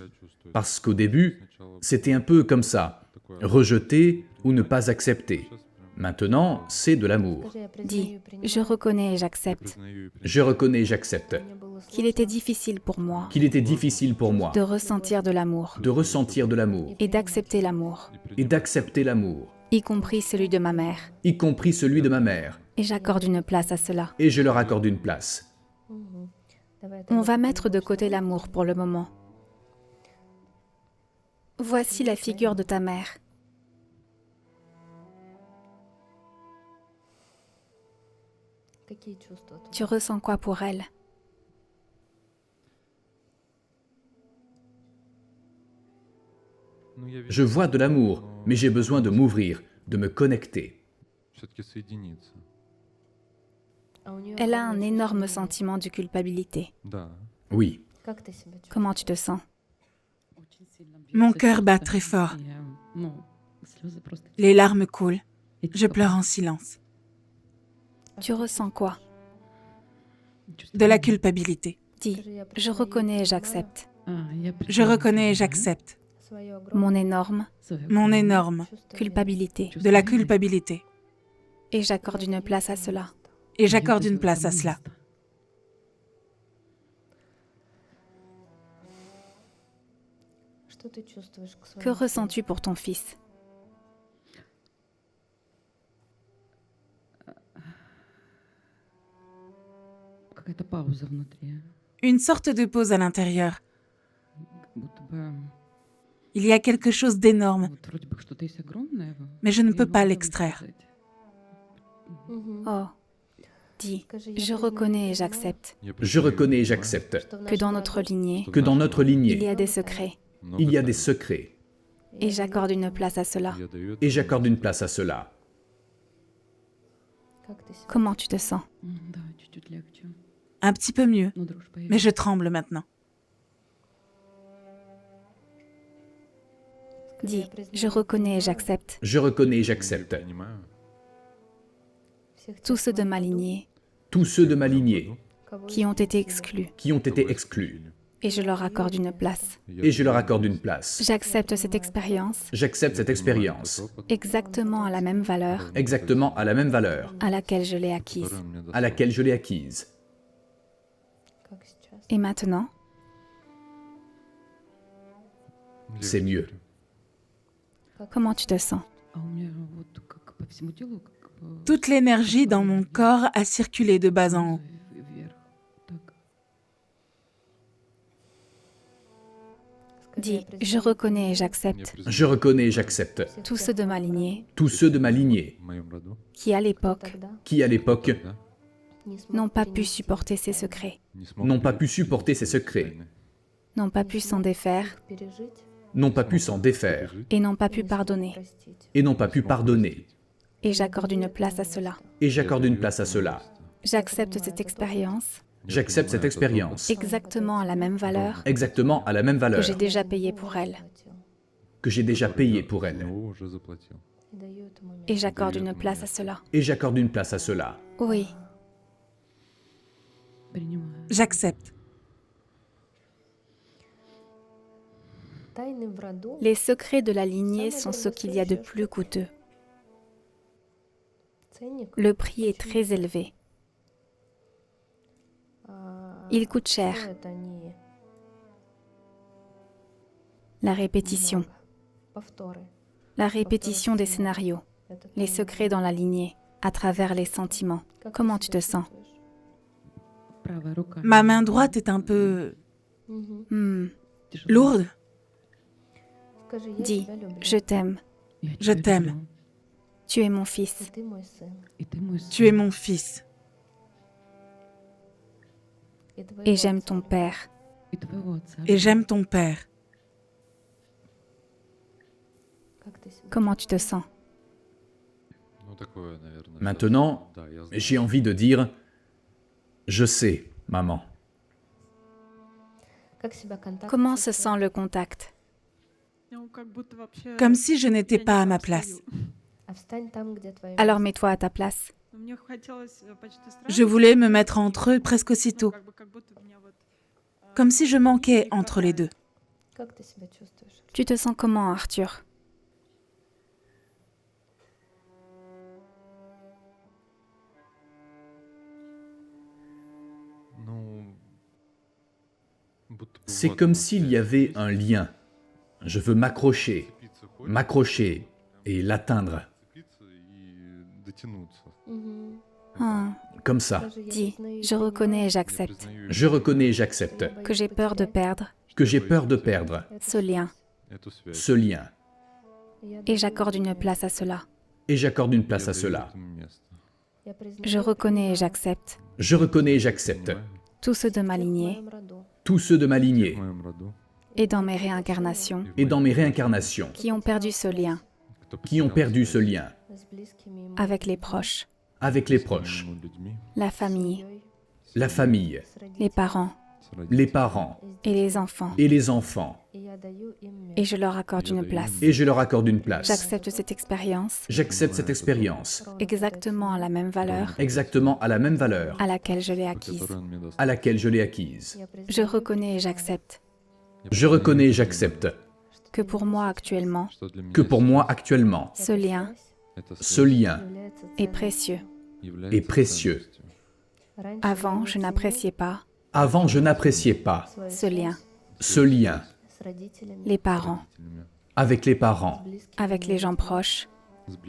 Parce qu'au début, c'était un peu comme ça. Rejeter ou ne pas accepter. Maintenant, c'est de l'amour. Dis, je reconnais et j'accepte Je reconnais et j'accepte qu'il était difficile pour moi qu'il était difficile pour moi de ressentir de l'amour de ressentir de l'amour et d'accepter l'amour, et d'accepter l'amour, y compris celui de ma mère. y compris celui de ma mère. Et j'accorde une place à cela. Et je leur accorde une place. On va mettre de côté l'amour pour le moment. Voici la figure de ta mère. Tu ressens quoi pour elle? Je vois de l'amour, mais j'ai besoin de m'ouvrir, de me connecter. Elle a un énorme sentiment de culpabilité. Oui. Comment tu te sens? Mon cœur bat très fort. Les larmes coulent. Je pleure en silence. Tu ressens quoi? De la culpabilité. Dis, je reconnais et j'accepte Je reconnais et j'accepte mon énorme mon énorme culpabilité. de la culpabilité. Et j'accorde une place à cela. Et j'accorde une place à cela. Que ressens-tu pour ton fils? Une sorte de pause à l'intérieur. Il y a quelque chose d'énorme, mais je ne peux pas l'extraire. Oh, dis, je reconnais et j'accepte Je reconnais et j'accepte que dans notre lignée, que dans notre il y lignée, a des secrets. il y a des secrets. Et j'accorde une place à cela. Et j'accorde une place à cela. Comment tu te sens? Un petit peu mieux, mais je tremble maintenant. Dis, je reconnais et j'accepte Je reconnais et j'accepte tous ceux de ma lignée tous ceux de ma lignée qui ont été exclus. qui ont été exclus. Et je leur accorde une place. Et je leur accorde une place. J'accepte cette expérience J'accepte cette expérience exactement à la même valeur exactement à la même valeur à laquelle je l'ai acquise. à laquelle je l'ai acquise. Et maintenant? C'est mieux. Comment tu te sens? Toute l'énergie dans mon corps a circulé de bas en haut. Dis, je reconnais et j'accepte Je reconnais et j'accepte tous ceux de ma lignée tous ceux de ma lignée qui, à l'époque, qui, à l'époque, n'ont pas pu supporter ces secrets, n'ont pas pu supporter ces secrets, n'ont pas pu s'en défaire n'ont pas pu s'en défaire et n'ont pas pu pardonner. et n'ont pas pu pardonner. Et j'accorde une place à cela. Et j'accorde une place à cela. J'accepte cette expérience J'accepte cette expérience exactement à la même valeur exactement à la même que valeur j'ai déjà payée pour elle. que j'ai déjà payé pour elle. Et j'accorde une place à cela. Et j'accorde une place à cela. Oui, J'accepte. les secrets de la lignée sont ce qu'il y a de plus coûteux. Le prix est très élevé. Il coûte cher. La répétition. La répétition des scénarios. Les secrets dans la lignée, à travers les sentiments. Comment tu te sens? Ma main droite est un peu lourde. Dis, je t'aime. Je t'aime. Tu es mon fils. Tu es mon fils. Et j'aime ton père. Et j'aime ton père. Comment tu te sens? Maintenant, j'ai envie de dire « Je sais, maman ». Comment se sent le contact? Comme si je n'étais pas à ma place. Alors mets-toi à ta place. Je voulais me mettre entre eux presque aussitôt. Comme si je manquais entre les deux. Tu te sens comment, Arthur? C'est comme s'il y avait un lien. Je veux m'accrocher et l'atteindre. Ah, Comme ça. dis, je reconnais et j'accepte Je reconnais et j'accepte que j'ai peur de perdre que j'ai peur de perdre ce lien. ce lien. Et j'accorde une place à cela. Et j'accorde une place à cela. Je reconnais et j'accepte Je reconnais et j'accepte tous ceux de ma lignée tous ceux de ma lignée et dans mes réincarnations et dans mes réincarnations qui ont perdu ce lien qui ont perdu ce lien avec les proches, avec les proches, la famille, la famille, les parents les parents et les enfants. et les enfants. Et je leur accorde une place. Et je leur accorde une place. J'accepte cette expérience J'accepte cette expérience exactement à la même valeur exactement à la même valeur à laquelle je l'ai acquise. à laquelle je l'ai acquise. Je reconnais et j'accepte Je reconnais et j'accepte que pour moi actuellement, que pour moi actuellement, ce lien ce lien est précieux. est précieux. Avant, je n'appréciais pas Avant, je n'appréciais pas ce lien. ce lien Les parents, avec les parents, avec les gens proches,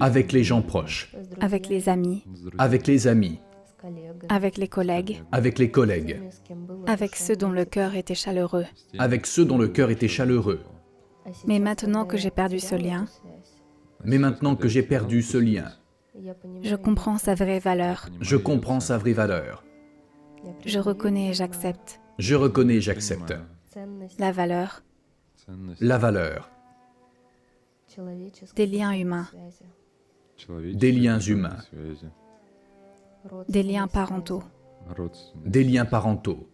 avec les gens proches, avec les amis, avec les amis, avec les collègues, avec les collègues, avec ceux dont le cœur était chaleureux. avec ceux dont le cœur était chaleureux. Mais maintenant que j'ai perdu ce lien, Mais maintenant que j'ai perdu ce lien, je comprends sa vraie valeur. je comprends sa vraie valeur. Je reconnais et j'accepte Je reconnais et j'accepte la valeur la valeur des liens humains, des liens humains, des liens parentaux, des liens parentaux.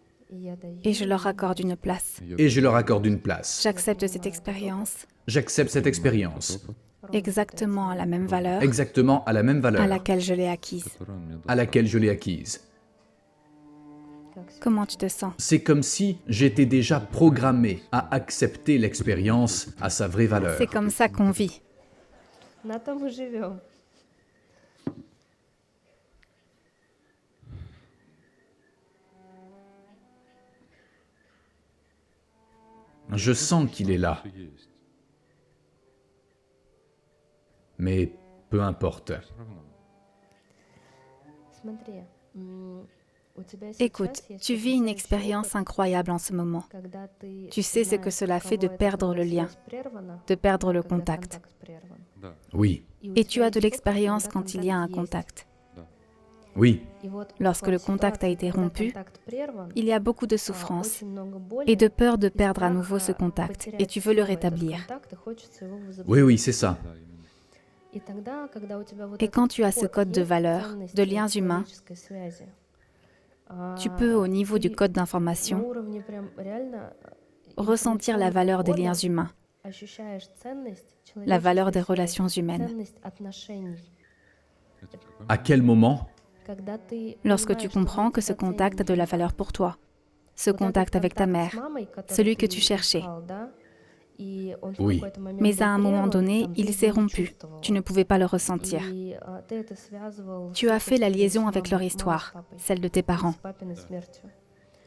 et je leur accorde une place. Et je leur accorde une place. J'accepte cette expérience J'accepte cette expérience exactement à la même valeur exactement à la même à valeur laquelle je l'ai acquise. à laquelle je l'ai acquise. Comment tu te sens? C'est comme si j'étais déjà programmé à accepter l'expérience à sa vraie valeur. C'est comme ça qu'on vit. На том и живем. Je sens qu'il est là. Mais peu importe. Écoute, tu vis une expérience incroyable en ce moment. Tu sais ce que cela fait de perdre le lien, de perdre le contact. Oui, Et tu as de l'expérience quand il y a un contact. oui, Lorsque le contact a été rompu, il y a beaucoup de souffrance et de peur de perdre à nouveau ce contact, et tu veux le rétablir. oui, c'est ça. Et quand tu as ce code de valeurs, de liens humains, tu peux, au niveau du code d'information, ressentir la valeur des liens humains, la valeur des relations humaines. À quel moment? Lorsque tu comprends que ce contact a de la valeur pour toi, ce contact avec ta mère, celui que tu cherchais. Oui, Mais à un moment donné, il s'est rompu. Tu ne pouvais pas le ressentir. Tu as fait la liaison avec leur histoire, celle de tes parents,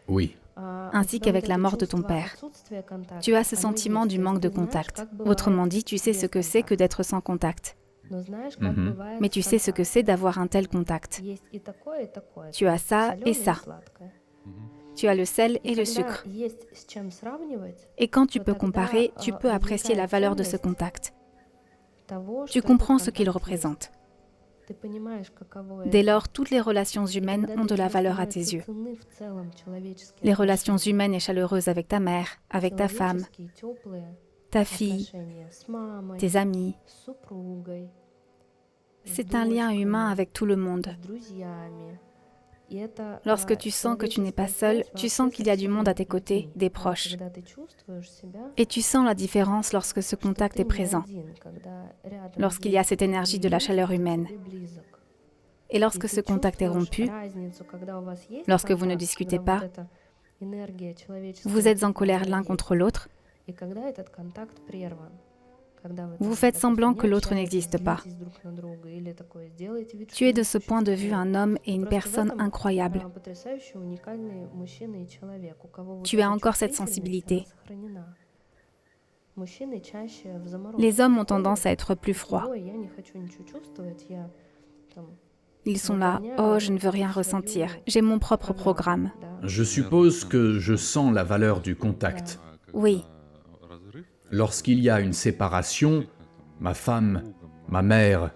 oui, ainsi qu'avec la mort de ton père. Tu as ce sentiment du manque de contact. Autrement dit, tu sais ce que c'est que d'être sans contact. Mais tu sais ce que c'est d'avoir un tel contact. Tu as ça et ça. Tu as le sel et le sucre. Et quand tu peux comparer, tu peux apprécier la valeur de ce contact. Tu comprends ce qu'il représente. Dès lors, toutes les relations humaines ont de la valeur à tes yeux. Les relations humaines et chaleureuses avec ta mère, avec ta femme, ta fille, tes amis. C'est un lien humain avec tout le monde. Lorsque tu sens que tu n'es pas seul, tu sens qu'il y a du monde à tes côtés, des proches. Et tu sens la différence lorsque ce contact est présent, lorsqu'il y a cette énergie de la chaleur humaine. Et lorsque ce contact est rompu, lorsque vous ne discutez pas, vous êtes en colère l'un contre l'autre, vous faites semblant que l'autre n'existe pas. Tu es de ce point de vue un homme et une personne incroyable. Tu as encore cette sensibilité. Les hommes ont tendance à être plus froids. Ils sont là, oh, je ne veux rien ressentir, j'ai mon propre programme. je suppose que je sens la valeur du contact. Oui, Lorsqu'il y a une séparation, ma femme, ma mère,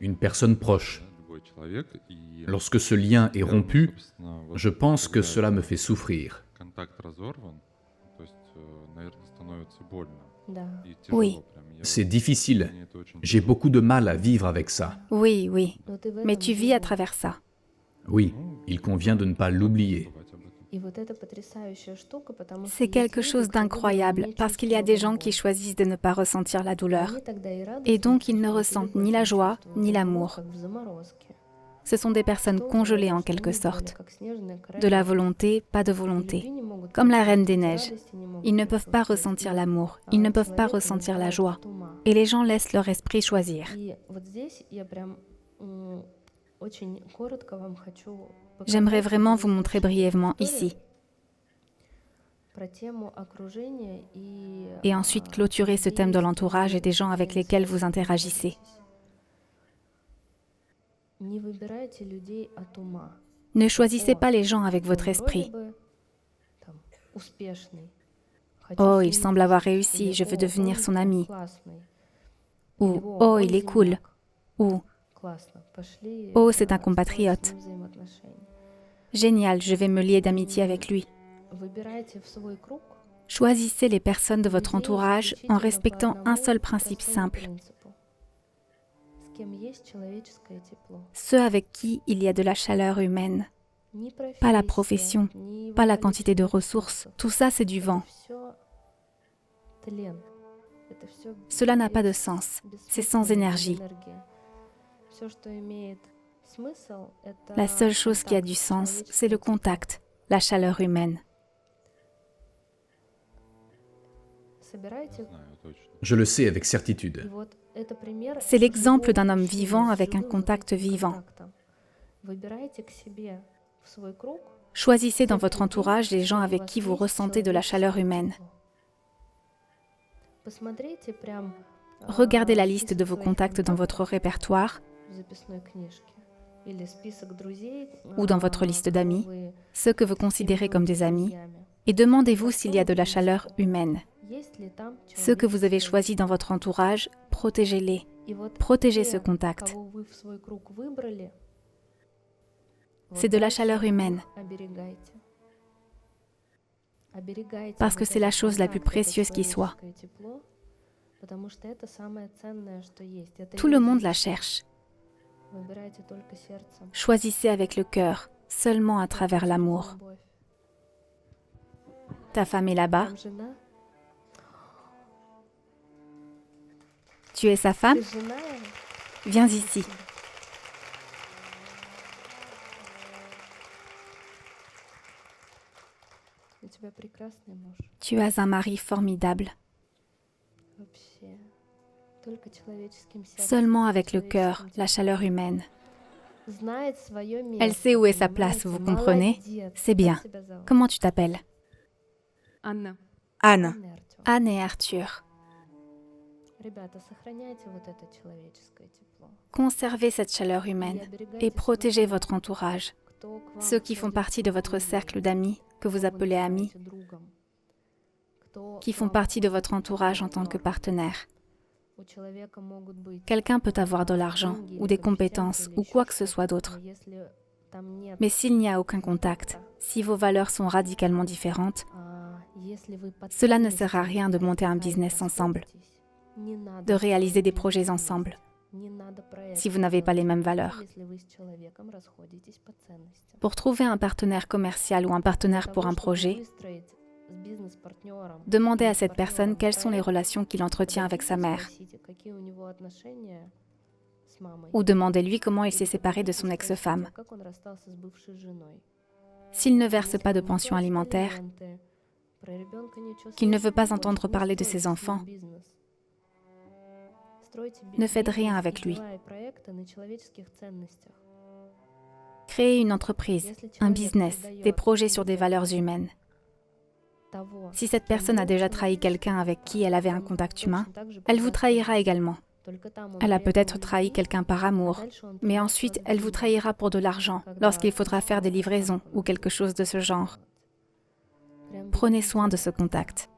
une personne proche, lorsque ce lien est rompu, je pense que cela me fait souffrir. oui, C'est difficile. J'ai beaucoup de mal à vivre avec ça. oui, oui. Mais tu vis à travers ça. Oui, il convient de ne pas l'oublier. C'est quelque chose d'incroyable parce qu'il y a des gens qui choisissent de ne pas ressentir la douleur. Et donc ils ne ressentent ni la joie ni l'amour. Ce sont des personnes congelées en quelque sorte. De la volonté, pas de volonté. Comme la Reine des Neiges. Ils ne peuvent pas ressentir l'amour, ils ne peuvent pas ressentir la joie. Et les gens laissent leur esprit choisir. J'aimerais vraiment vous montrer brièvement ici. Et ensuite clôturer ce thème de l'entourage et des gens avec lesquels vous interagissez. Ne choisissez pas les gens avec votre esprit. Oh, il semble avoir réussi, je veux devenir son ami. Ou oh, il est cool. Ou oh, c'est un compatriote. Génial, je vais me lier d'amitié avec lui. Choisissez les personnes de votre entourage en respectant un seul principe simple. Ceux avec qui il y a de la chaleur humaine. Pas la profession, pas la quantité de ressources. Tout ça, c'est du vent. Cela n'a pas de sens. C'est sans énergie. La seule chose qui a du sens, c'est le contact, la chaleur humaine. Je le sais avec certitude. C'est l'exemple d'un homme vivant avec un contact vivant. Choisissez dans votre entourage les gens avec qui vous ressentez de la chaleur humaine. Regardez la liste de vos contacts dans votre répertoire ou dans votre liste d'amis, ceux que vous considérez comme des amis, et demandez-vous s'il y a de la chaleur humaine. Ceux que vous avez choisis dans votre entourage, protégez-les. Protégez ce contact. C'est de la chaleur humaine, parce que c'est la chose la plus précieuse qui soit. Tout le monde la cherche. Choisissez avec le cœur, seulement à travers l'amour. Ta femme est là-bas. Tu es sa femme? Viens ici. Tu as un mari formidable. Seulement avec le cœur, la chaleur humaine. Elle sait où est sa place, vous comprenez? C'est bien. Comment tu t'appelles? Anne. Anne et Arthur. Conservez cette chaleur humaine et protégez votre entourage. Ceux qui font partie de votre cercle d'amis, que vous appelez amis, qui font partie de votre entourage en tant que partenaire. Quelqu'un peut avoir de l'argent ou des compétences ou quoi que ce soit d'autre. Mais s'il n'y a aucun contact, si vos valeurs sont radicalement différentes, cela ne sert à rien de monter un business ensemble, de réaliser des projets ensemble, si vous n'avez pas les mêmes valeurs. Pour trouver un partenaire commercial ou un partenaire pour un projet, demandez à cette personne quelles sont les relations qu'il entretient avec sa mère. Ou demandez-lui comment il s'est séparé de son ex-femme. S'il ne verse pas de pension alimentaire, qu'il ne veut pas entendre parler de ses enfants, ne faites rien avec lui. Créez une entreprise, un business, des projets sur des valeurs humaines. Si cette personne a déjà trahi quelqu'un avec qui elle avait un contact humain, elle vous trahira également. Elle a peut-être trahi quelqu'un par amour, mais ensuite elle vous trahira pour de l'argent lorsqu'il faudra faire des livraisons ou quelque chose de ce genre. Prenez soin de ce contact.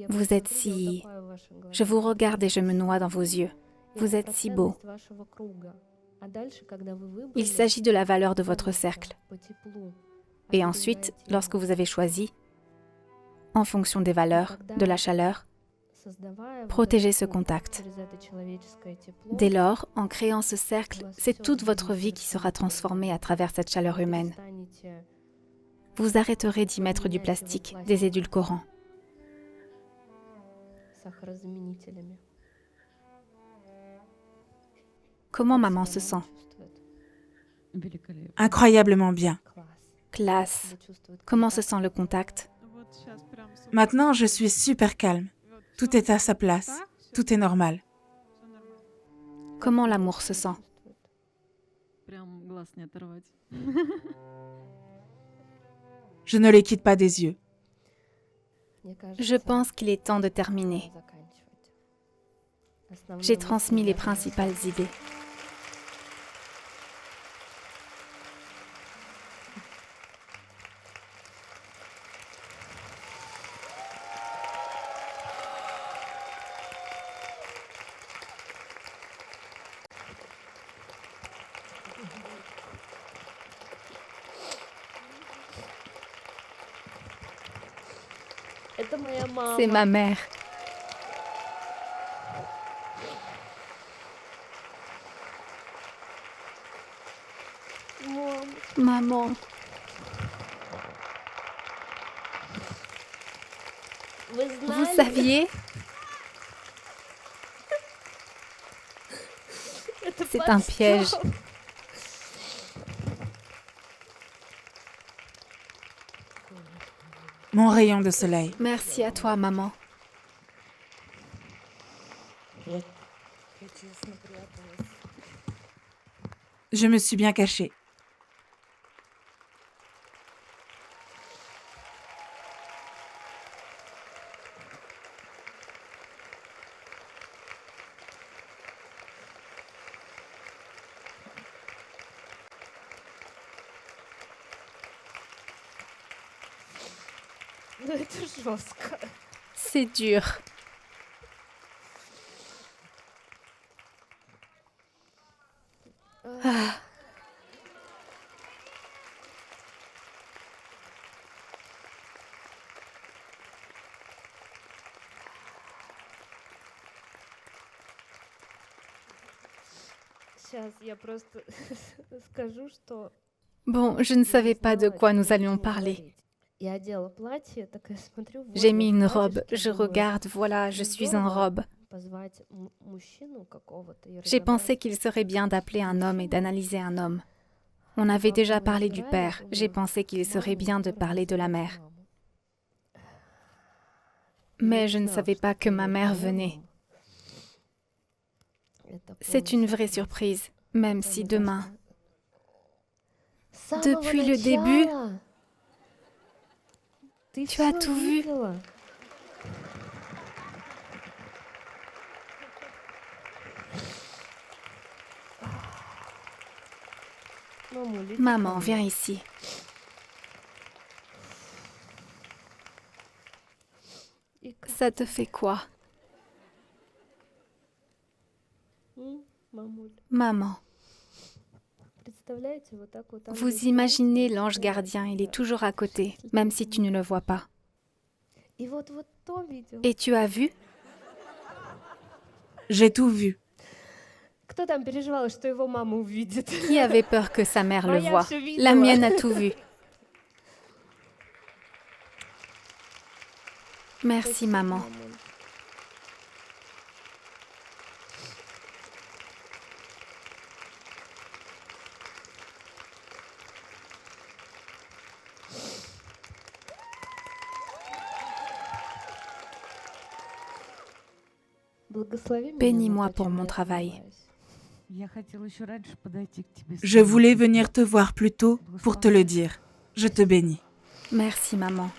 Vous êtes si... Je vous regarde et je me noie dans vos yeux. Vous êtes si beau. Il s'agit de la valeur de votre cercle. Et ensuite, lorsque vous avez choisi, en fonction des valeurs, de la chaleur, protégez ce contact. Dès lors, en créant ce cercle, c'est toute votre vie qui sera transformée à travers cette chaleur humaine. Vous arrêterez d'y mettre du plastique, des édulcorants. Comment maman se sent? Incroyablement bien. Classe. Comment se sent le contact? Maintenant, je suis super calme. Tout est à sa place. Tout est normal. Comment l'amour se sent? Je ne les quitte pas des yeux. Je pense qu'il est temps de terminer. J'ai transmis les principales idées. C'est ma mère. Maman. Vous saviez? C'est un piège. Mon rayon de soleil. Merci à toi, maman. Je me suis bien cachée. Ну это жестко. C'est dur. Ah. Сейчас я просто скажу, что Bon, je ne savais pas de quoi nous allions parler. я одела платье, такая смотрю, вот J'ai я mis в une robe, платьишке, je думаю, regarde, voilà, je suis en здорово robe. позвать мужчину какого-то и J'ai pensé разобрать. qu'il serait bien d'appeler un homme et d'analyser un homme. On avait déjà parlé du père, j'ai pensé qu'il serait bien de parler de la mère. Mais je ne savais pas que ma mère venait. C'est une vraie surprise, même si demain... Depuis le début, tu as tout vu. Maman, viens ici. Ça te fait quoi? Maman, vous imaginez l'ange gardien, il est toujours à côté, même si tu ne le vois pas. Et tu as vu? J'ai tout vu. Кто там переживал, что его мама увидит? Qui avait peur que sa mère le Моя voie? всё видела. La mienne a tout vu. Merci, maman. Bénis-moi pour mon travail. Je voulais venir te voir plus tôt pour te le dire. Je te bénis. Merci, maman.